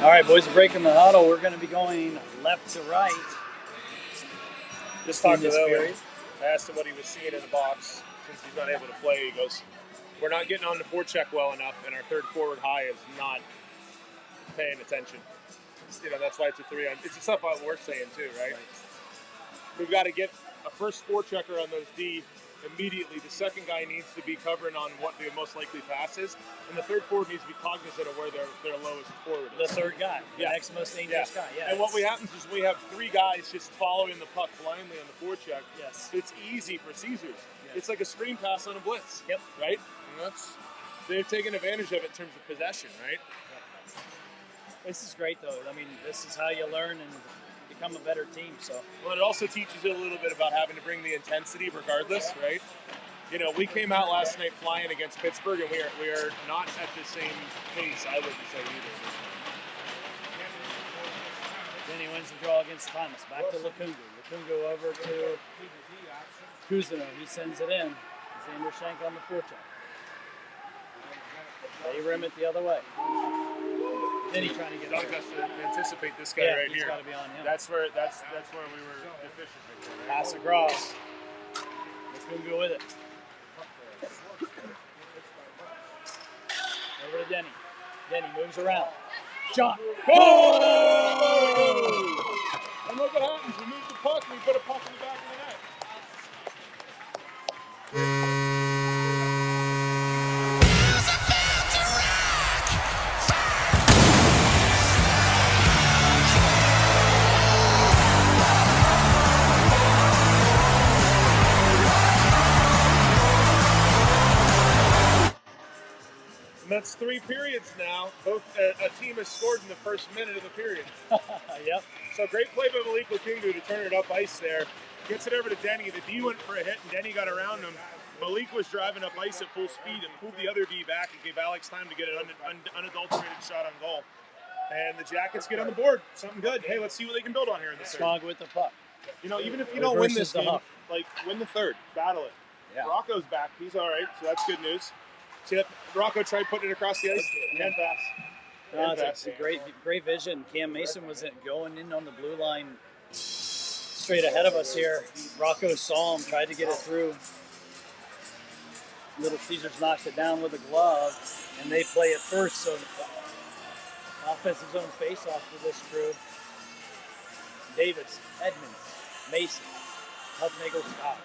All right, boys, we're breaking the huddle. We're going to be going left to right. Just talked to this Owen. period. I asked him what he was seeing in the box since he's not able to play. He goes, we're not getting on the forecheck well enough, and our third forward high is not paying attention. You know, that's why it's a 3-on. It's just stuff we're saying too, right? We've got to get a first forechecker on those D immediately. The second guy needs to be covering on what the most likely pass is, and the third forward needs to be cognizant of where their lowest forward The is. third guy. The Yeah. next most dangerous guy. Yeah. And what happens is we have 3 guys just following the puck blindly on the forecheck. Yes. It's easy for Caesars. Yes. It's like a screen pass on a blitz. Yep. Right? And they've taken advantage of it in terms of possession, right? This is great, though. I mean, this is how you learn and become a better team. So. Well, it also teaches you a little bit about having to bring the intensity regardless, right? You know, we came out last night flying against Pittsburgh, and we are not at the same pace, I wouldn't say either. Then he wins the draw against Thomas. Back to Lukungu. Lukungu over to Kuzino. He sends it in. Xander Shank on the forecheck. They rim it the other way. Then he's trying to get Dunk there. us to anticipate this guy right he's here. got to be on him. That's where we were deficient. Right there, right? Pass across. Makungu with it. Over to Denny. Denny moves around. Shot. Oh! And look what happens. We move the puck. We put a puck in the back of the net. And that's 3 periods now. Both a team has scored in the first minute of the period. Yep. So great play by Malik Makungu to turn it up ice there. Gets it over to Denny. The D went for a hit, and Denny got around him. Malik was driving up ice at full speed and pulled the other D back and gave Alex time to get an unadulterated shot on goal. And the Jackets get on the board. Something good. Hey, let's see what they can build on here in the third. Skog with the puck. You know, even if you don't win this Reverses the game, huff. like, win the third. Battle it. Yeah. Rocco's back. He's all right, so that's good news. See that? Rocco tried putting it across the ice. Hand pass. No, it's a great vision. Cam Mason was going in on the blue line straight ahead of us here. Rocco saw him, tried to get it through. Little Caesars knocks it down with a glove, and they play it first. So offensive zone face-off for this crew. Davis, Edmonds, Mason, Huffnagel, Scott.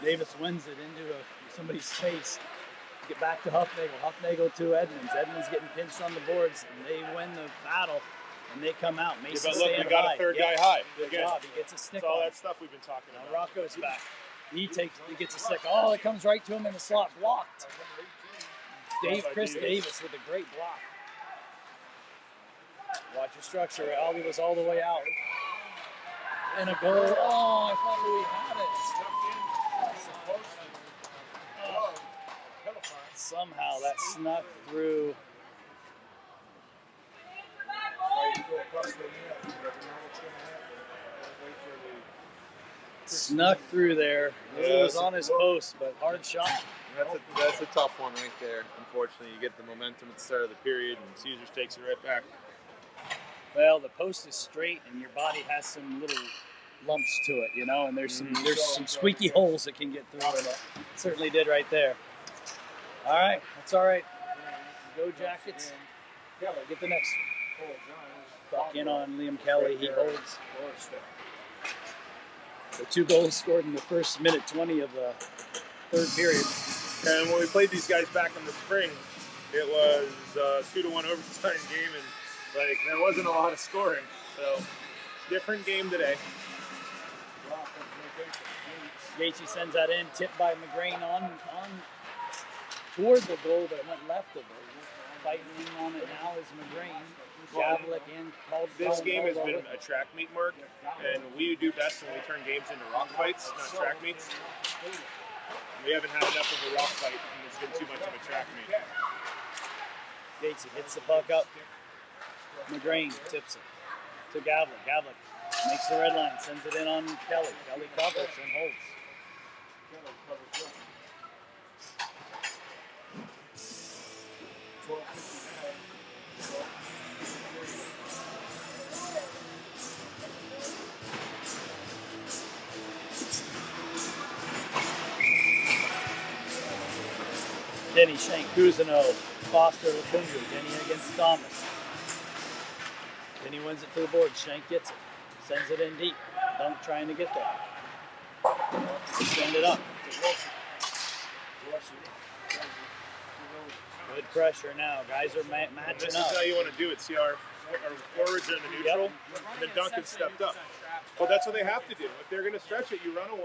Davis wins it into somebody's face. Get back to Huffnagel. Huffnagel to Edmonds. Edmonds getting pinched on the boards, and they win the battle, and they come out. Mason but look, we got high. a third guy high. Good Again. job. He gets a stick That's all on that it. stuff we've been talking Now about. Rocco's back. He gets a stick. Oh, it comes right to him in the slot. Blocked. Chris Davis with a great block. Watch your structure. Albie was all the way out. And a goal. Oh, I thought Louis had it. Somehow that snuck through. Snuck through there. It was on his post, but hard shot. That's a tough one right there. Unfortunately, you get the momentum at the start of the period, and Caesars takes it right back. Well, the post is straight, and your body has some little lumps to it, you know, and there's some squeaky holes that can get through, and it certainly did right there. All right, that's all right. Go Jackets. Get the next one. Back in on Liam Kelly. He holds. The 2 goals scored in the first minute 20 of the third period. And when we played these guys back in the spring, it was a 2-1 overtime game, and like there wasn't a lot of scoring. So different game today. Gaethje sends that in, tipped by McGrain on toward the goal, but it went left of it. Fighting on it now is McGrain. Javlik in. This game has been a track meet, Mark, and we do best when we turn games into rock fights, not track meets. We haven't had enough of a rock fight, and it's been too much of a track meet. Gaethje hits the puck up. McGrain tips it to Gavlik. Gavlik makes the red line, sends it in on Kelly. Kelly covers and holds. Denny Shank, Cousineau, Foster, Lapungu. Denny against Thomas. Denny wins it to the board. Shank gets it. Sends it in deep. Dunk trying to get there. Send it up. Good pressure now. Guys are matching This up. is how you want to do it. See, our forwards are in the neutral, and then Duncan stepped up. Well, that's what they have to do. If they're going to stretch it, you run a 1-2-2.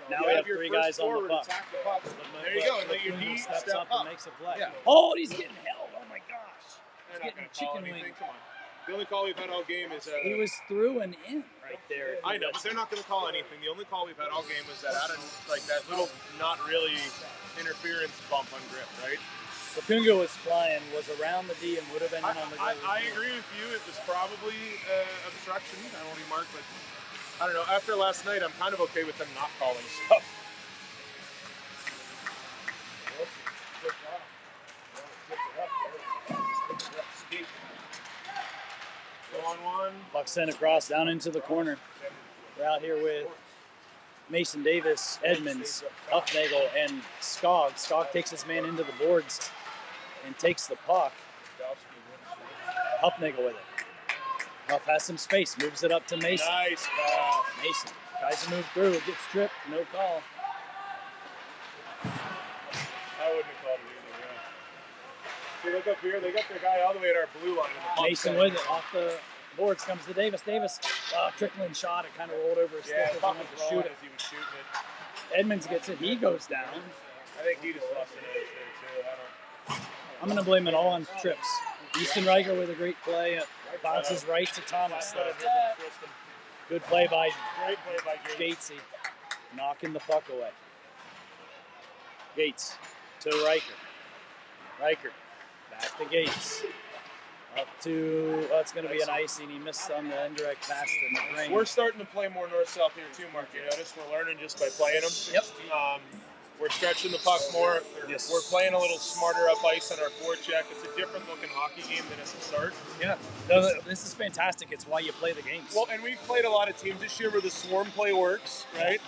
Now You we have your 3 first guys on the forward puck. attack the puck. There you go, and let your D steps step up up. and makes a play. Yeah. Oh, he's getting held. Oh my gosh. They're He's not going getting to call chicken anything. wing. Come on. The only call we've had all game is. He was through and in right there. I know, but they're not going to call anything. The only call we've had all game was that out of like that little not really interference bump on grip, right? Lapungu was flying, was around the D and would have been in on the goal. I agree with you. It was probably obstruction. I don't know what you marked, but I don't know. After last night, I'm kind of okay with them not calling stuff. 1-1. Buck sent across down into the corner. We're out here with Mason Davis, Edmonds, Huffnagel, and Skog. Skog takes his man into the boards and takes the puck. Huffnagel with it. Huff has some space, moves it up to Mason. Nice ball. Mason tries to move through, gets stripped, no call. I wouldn't have called it either, yeah. See, look up here. They got their guy all the way at our blue line. Mason with it. Off the boards comes to Davis. Davis, trickling shot. It kind of rolled over his stick as he went to shoot it. As he was shooting it. Edmonds gets it. He goes down. I think he just lost an edge there, too. I'm going to blame it all on trips. Easton Riker with a great play. Bounces right to Thomas. Good play by Great play by Gates. Gatesy. Knocking the puck away. Gates to Riker. Riker back to Gates. Up to, it's going to be an icing. He missed on the indirect pass to McGrain. We're starting to play more north-south here too, Mark. You notice we're learning just by playing them. Yep. We're stretching the puck more. Yes. We're playing a little smarter up ice on our forecheck. It's a different looking hockey game than at the start. Yeah. No, this is fantastic. It's why you play the games. Well, and we've played a lot of teams this year where the swarm play works, right?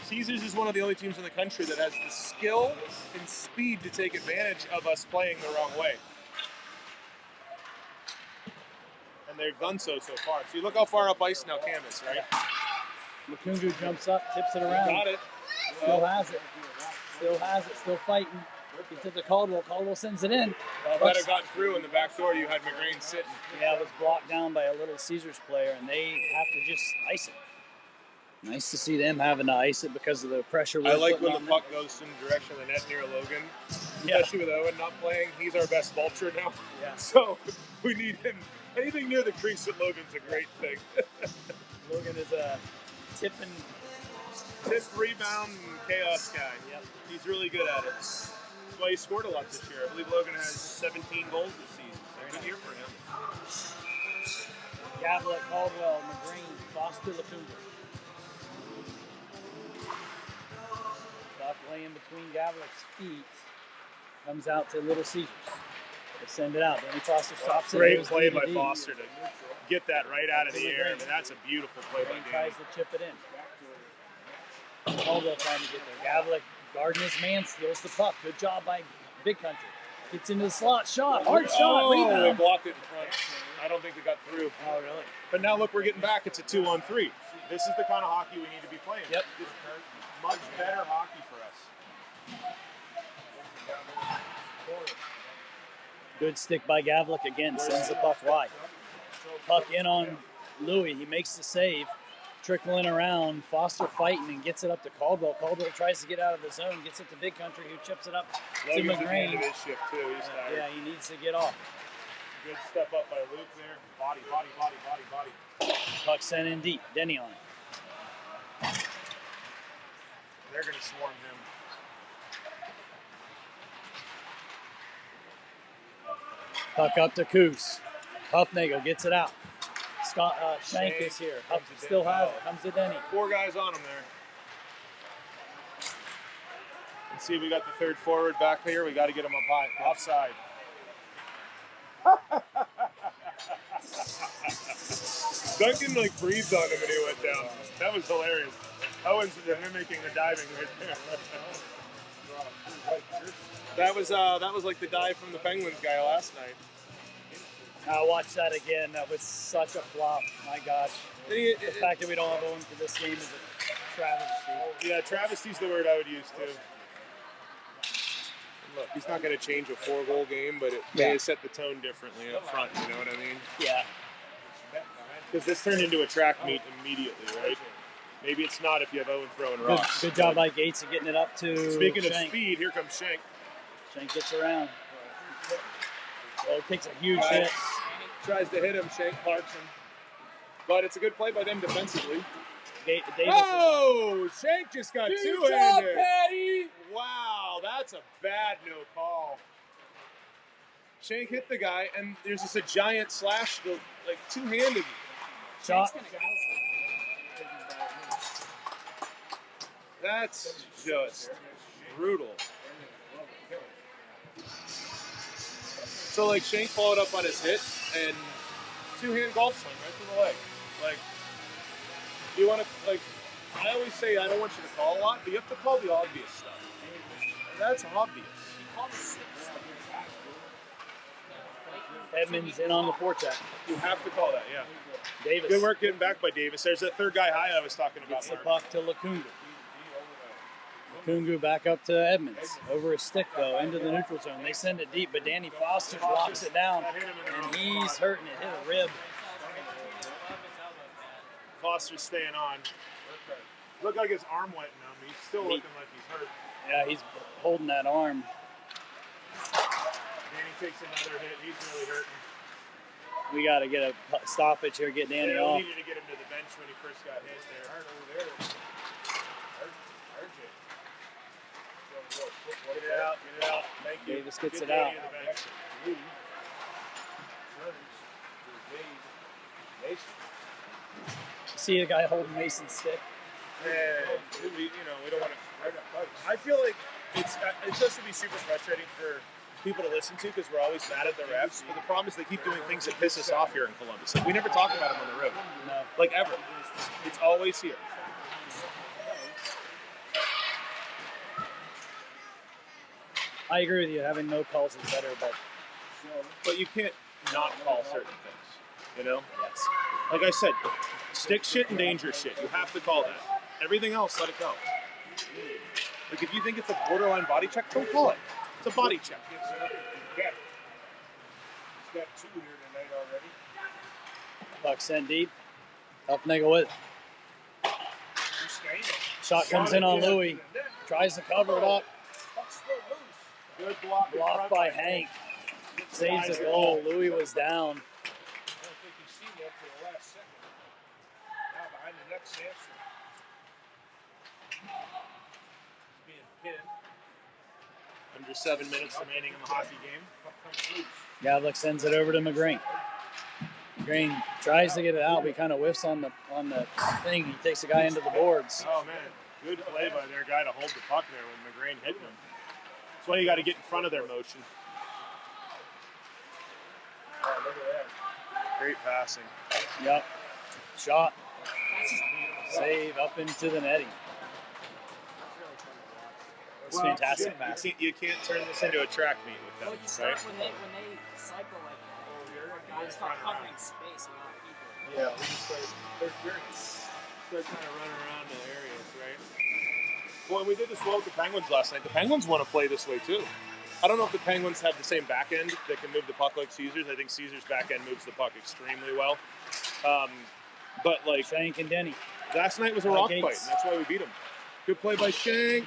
Caesars is one of the only teams in the country that has the skill and speed to take advantage of us playing the wrong way. And they've done so far. So you look how far up ice now Cam is, right? Lukungu jumps up, tips it around. Got it. Still has it. Still has it. Still fighting. Gets it to Caldwell. Caldwell sends it in. That have got through in the back door. You had McGrain sitting. Yeah, it was blocked down by a little Caesars player, and they have to just ice it. Nice to see them having to ice it because of the pressure. I like when the puck goes in the direction of the net near Logan. Especially with Owen not playing. He's our best vulture now. Yeah. So we need him. Anything near the crease with Logan's a great thing. Logan is a tip, rebound, and chaos guy. Yep. He's really good at it. That's why he scored a lot this year. I believe Logan has 17 goals this season. So good year for him. Gavlet, Caldwell, McGrain, Foster, Lukungu. Buck laying between Gavlet's feet. Comes out to Little Caesars. They send it out. Danny Foster stops it. Great play by Foster to get that right out of the air. I mean, that's a beautiful play by Danny. Tries to chip it in. Caldwell trying to get there. Gavlet guarding his man, steals the puck. Good job by Big Country. Gets into the slot. Shot. Hard shot. They Rebound. blocked it in front. I don't think they got through. Oh, really? But now look, we're getting back. It's a 2-on-3. This is the kind of hockey we need to be playing. Yep. This is much better hockey for us. Good stick by Gavlik again. Sends the puck wide. Puck in on Louis. He makes the save. Trickling around. Foster fighting and gets it up to Caldwell. Caldwell tries to get out of the zone. Gets it to Big Country, who chips it up to Logan's at the end McGrain. of his shift too. He's tired. Yeah, he needs to get off. Good step up by Luke there. Body. Puck sent in deep. Denny on it. They're going to swarm him. Puck up to Coos. Huffnagel gets it out. Scott Shank is here. Huff still has it. Comes to Denny. 4 guys on him there. Let's see, we got the third forward back here. We got to get him up high. Offside. Duncan breathed on him and he went down. That was hilarious. Owens mimicking the diving right there. That was like the dive from the Penguins guy last night. I'll watch that again. That was such a flop. My gosh. The fact that we don't have Owen for this game is a travesty. Yeah, travesty's the word I would use too. Look, he's not going to change a 4-goal game, but it may set the tone differently up front. You know what I mean? Yeah. Because this turned into a track meet immediately, right? Maybe it's not if you have Owen throwing rocks. Good job by Gates of getting it up to Speaking Shank. of speed, here comes Shank. Shank gets around. Oh, takes a huge hit. Tries to hit him, Shank parks him. But it's a good play by them defensively. Davis Shank just got Good two-handed. job, Patty! Wow, that's a bad no call. Shank hit the guy, and there's just a giant slash, two-handed. shot. That's just brutal. So Shank followed up on his hit, and two-hand golf swing right to the leg. Like, you want to, like, I always say I don't want you to call a lot, but you have to call the obvious stuff. That's obvious. Edmonds in on the forecheck. You have to call that, yeah. Davis. Good work getting back by Davis. There's that third guy high I was talking about. Gets the puck to Lakungu. Lakungu back up to Edmonds. Over his stick, though, into the neutral zone. They send it deep, but Danny Foster blocks it down, and he's hurting it. Hit a rib. Foster's staying on. Looked like his arm went numb. He's still looking like he's hurt. Yeah, he's holding that arm. Danny takes another hit. He's really hurting. We got to get a stoppage here, get Danny We off. needed to get him to the bench when he first got hit there. Hard over there. RJ. Get it out, get it out. Thank you. Davis gets Get it out. Danny to the bench. See a guy holding Mason's stick. And we don't want to. I feel like it's just to be super frustrating for people to listen to because we're always mad at the refs. But the problem is they keep doing things that piss us off here in Columbus. Like we never talk about them on the road. No. Like ever. It's always here. I agree with you. Having no calls is better, But you can't not call certain things. You know? yes. Like I said, stick shit and dangerous shit. You have to call that. Everything else, let it go. Like if you think it's a borderline body check, don't call it. It's a body check. He's got two here tonight already. Puck sent deep. Tough nigga with it. He's staying. Shot comes in on Louis. Tries to cover it up. Puck's still loose. Good block. Blocked by Hank. Saves the goal. Louis was down. I don't think he's seen that for the last second. Now behind the net, Sampson. He's being pinned. Under 7 minutes remaining in the hockey game. Puck comes loose. Gavlik sends it over to McGrane. McGrane tries to get it out, but he kind of whiffs on the thing. He takes the guy into the boards. Oh man, good play by their guy to hold the puck there when McGrane hitting him. That's why you got to get in front of their motion. Oh, look at that. Great passing. Yep. Shot. Save up into the netting. It's fantastic pass. You can't turn this into a track meet with Well, them, you start right? when they cycle like that. Where guys start covering space and not people. Yeah, we just start kind of running around the areas, right? Well, we did this well with the Penguins last night. The Penguins want to play this way too. I don't know if the Penguins have the same back end that can move the puck like Caesars. I think Caesars' back end moves the puck extremely well. But like Shank and Denny. last night was a rock Gates. fight, and that's why we beat them. Good play by Shank.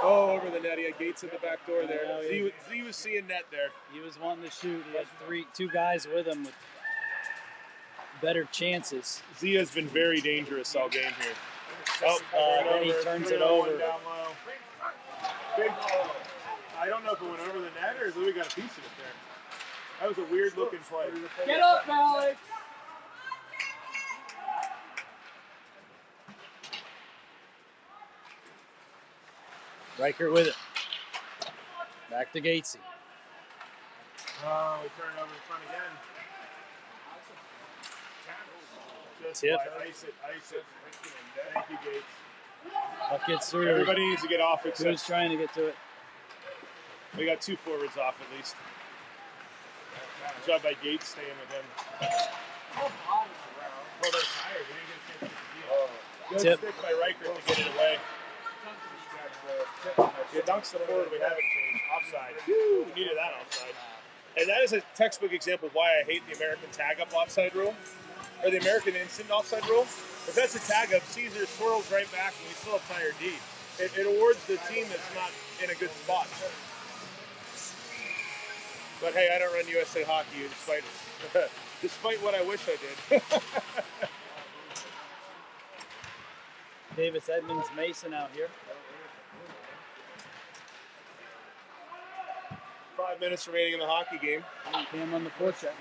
Oh, over the net. He had Gates at the back door there. Z was seeing net there. He was wanting to shoot. He had two guys with him with better chances. Z has been very dangerous all game here. Then he turns it over. Down low. Big. I don't know if it went over the net or if Louis got a piece of it there. That was a weird looking play. Get up, Alex! Reichert with it. Back to Gatesy. Oh, we turned over in front again. Just Tip. ice it. Thank you, Gates. Puck gets through. Everybody needs to get off Who's except trying to get to it? we got two forwards off at least. Good job by Gates staying with him. Well, they're tired. They didn't get a chance to deal. Good Tip. stick by Reichert to get it away. Yeah, dunks the forward. We haven't changed. Offside. Whew, we needed that offside. And that is a textbook example of why I hate the American tag-up offside rule, or the American instant offside rule. If that's a tag-up, Caesar swirls right back, and we still have tire D. It awards the team that's not in a good spot. But hey, I don't run USA Hockey, despite what I wish I did. Davis, Edmonds, Mason out here. 5 minutes remaining in the hockey game. Cam on the forecheck.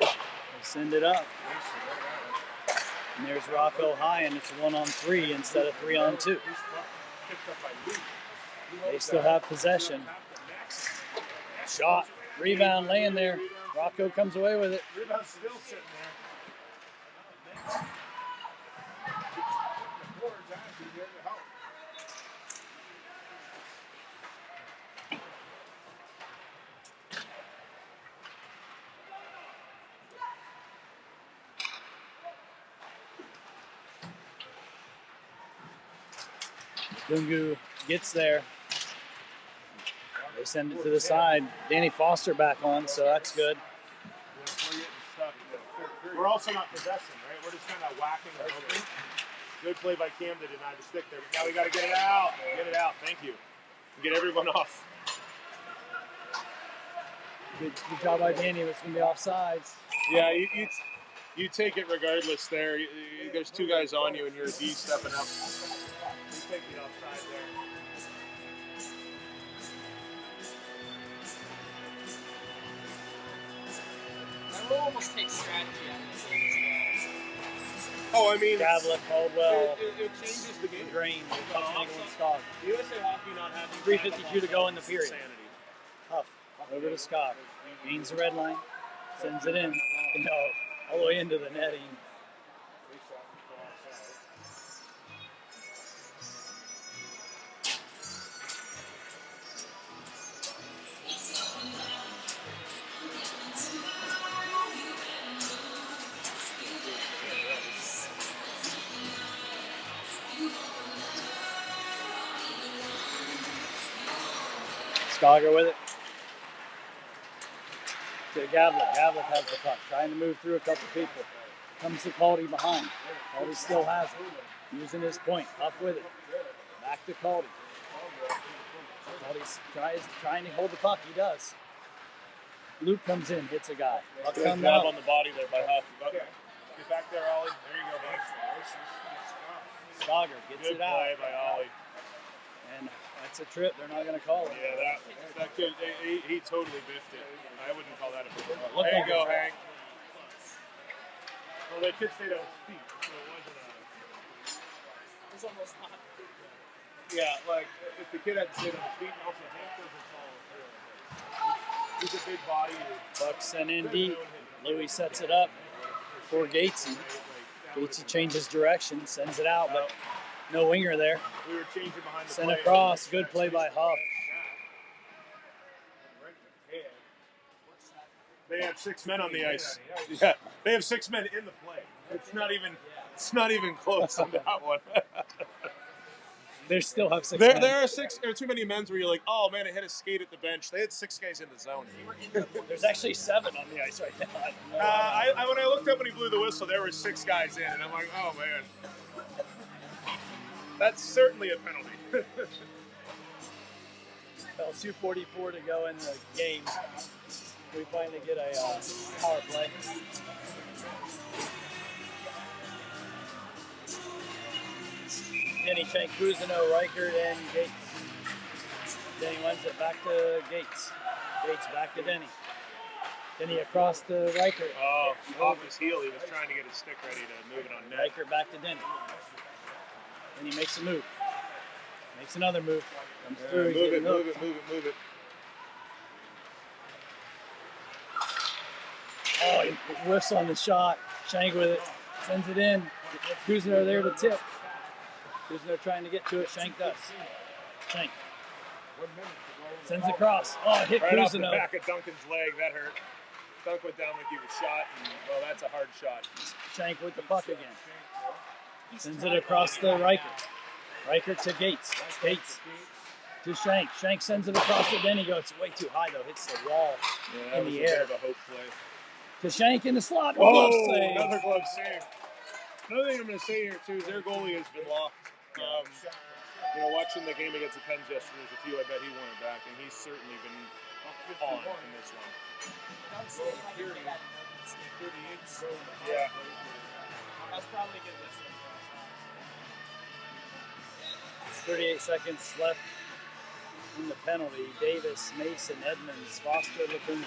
They send it up. And there's Rocco high, and it's 1-on-3 instead of 3-on-2. They still have possession. Shot. Rebound laying there. Rocco comes away with it. Rebound's still sitting there. The board's actually there to help. Dungu gets there. They send it to the side. Danny Foster back on, so that's good. We're getting stuck. We're also not possessing, right? We're just kind of whacking and hoping. Good play by Cam to deny the stick there. Now we got to get it out. Get it out. Thank you. Get everyone off. Good job by Danny. It's going to be offsides. Yeah, you take it regardless there. There's two guys on you and you're a D stepping up. You take the offside there. That will almost take strategy out of the game as Oh, I mean, Gavlin, Caldwell, it changes the game. Green, England, Scott. USA Hockey not having 3:52 to go in the period. Insanity. Huff over to Scott. Gains the red line. Sends it in. No, all the way into the netting. Scogger with it. To Gavlik. Gavlik has the puck. Trying to move through a couple people. Comes to Caldy behind. Caldy still has it. Using his point. Up with it. Back to Caldy. Caldy trying to hold the puck. He does. Luke comes in. Hits a guy. Puck Good comes job out. on the body there by Huff. Get back there, Ollie. There you go, buddy. Scogger gets Good it out. play by Ollie. And that's a trip. They're not going to call it. Yeah, that could. He totally biffed it. I wouldn't call that a biff. Look There you like go, it's- Hank. Well, that kid stayed on his feet, so it wasn't a. well. It's almost not. Yeah, like if the kid had stayed on his feet, and also Hank doesn't follow through. He's a big body. Buck sent in deep. Louis sets it up for Gatesy. Gatesy changes direction, sends it out, but no winger there. We were changing behind the Sent play. across. Good play by Huff. They have 6 men on the ice. Yeah, they have 6 men in the play. It's not even close on that one. They still have 6 There men. are 6. There are too many men's where you're like, oh man, it hit a skate at the bench. They had 6 guys in the zone. There's actually 7 on the ice right now. When I looked up when he blew the whistle, there were 6 guys in, and I'm like, oh man, that's certainly a penalty. Well, 2:44 to go in the game. We finally get a power play. Denny Shank, Cousineau, Reichert, and Gates. Denny wins it back to Gates. Gates back to Denny. Denny across to Reichert. Oh, off his heel, he was trying to get his stick ready to move it on net. Reichert back to Denny. Then he makes a move. Makes another move. Comes through. he's Move getting it, hooked. move it. Oh, he whiffs on the shot. Shank with it. Sends it in. Cousineau there to tip. Cousineau trying to get to it. Shank does. Shank. Sends across. Oh, hit Right off the Cousineau. back of Duncan's leg, that hurt. Dunk went down like he was shot, and well, that's a hard shot. Shank with the puck again. Sends it across to Reichert. Reichert to Gates. Gates to Shank. Shank sends it across to Denny. Goes way too high though. Hits the wall Yeah, that in was the a bit air. of a hope play. To Shank in the slot. Whoa, Glove save. another glove save. Another thing I'm going to say here too is their goalie has been locked. Watching the game against the Pens yesterday, there's a few I bet he won it back, and he's certainly been on in this one. That's like 38, so Yeah. that's probably a good whistle. 38 seconds left in the penalty. Davis, Mason, Edmonds, Foster, Lacunga.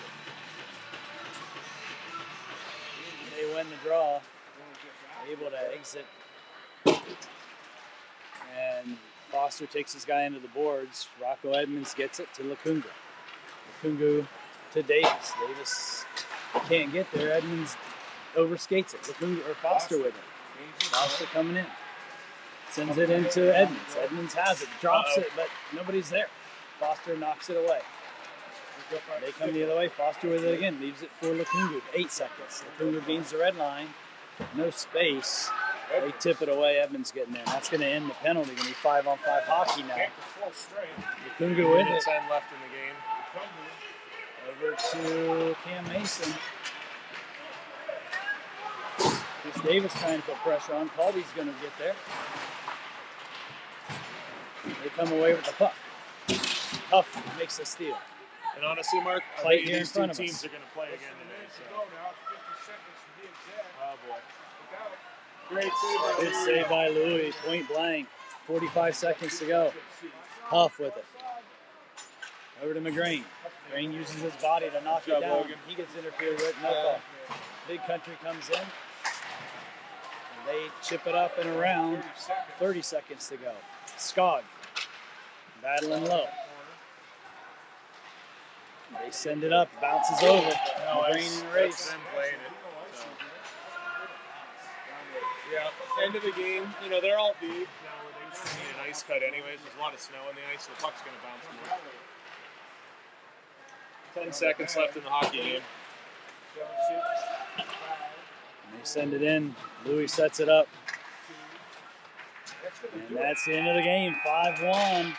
They win the draw. Able to exit. And Foster takes his guy into the boards. Rocco Edmonds gets it to Lacunga. Lacunga to Davis. Davis Can't get there. Edmonds overskates it. Or Foster with it. Foster coming in. Sends it into Edmonds. Edmonds has it. Drops it, but nobody's there. Foster knocks it away. They come the other way. Foster with it again. Leaves it for Lukungu. 8 seconds. Lukungu gains the red line. No space. They tip it away. Edmonds getting there. That's going to end the penalty. Going to be 5-on-5 hockey now. Lukungu with it. 10 left in the game. Over to Cam Mason. Chris Davis trying to put pressure on. Colby's going to get there. They come away with the puck. Huff makes the steal. And honestly, Mark, I Play think here in these two front of teams us. are going to play again today. So. Oh, boy. Great save by Good save by Louis. Point blank. 45 seconds to go. Huff with it. Over to McGrain. McGrain uses his body to knock Good it job, down. Logan. He gets interfered with. No call. Big Country comes in. And they chip it up and around. 30 seconds to go. Skog. Battling low. They send it up. Bounces over. McGrain in the race. That's them playing it. So. Yeah, end of the game. You know, they're all big now where they just need an ice cut anyways. There's a lot of snow on the ice, so the puck's going to bounce more. 10 seconds left in the hockey game. And they send it in. Louis sets it up. And that's the end of the game. 5-1.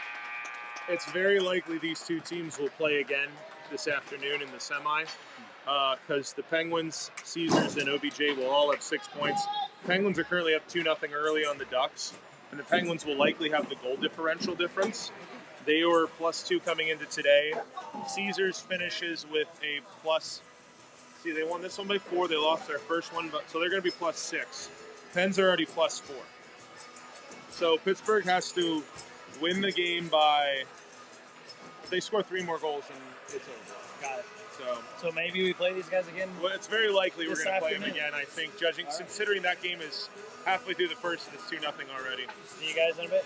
It's very likely these two teams will play again this afternoon in the semi because the Penguins, Caesars, and OBJ will all have 6 points. Penguins are currently up 2-0 early on the Ducks, and the Penguins will likely have the goal differential difference. They were +2 coming into today. Caesars finishes with a plus. See, they won this one by 4. They lost their first one, so they're going to be +6. Pens are already +4. So Pittsburgh has to win the game by. If they score 3 more goals, then it's over. Got it. So maybe we play these guys again? well, it's very likely we're This going to play them afternoon. again. I think, considering that game is halfway through the first and it's 2-0 already. See you guys in a bit.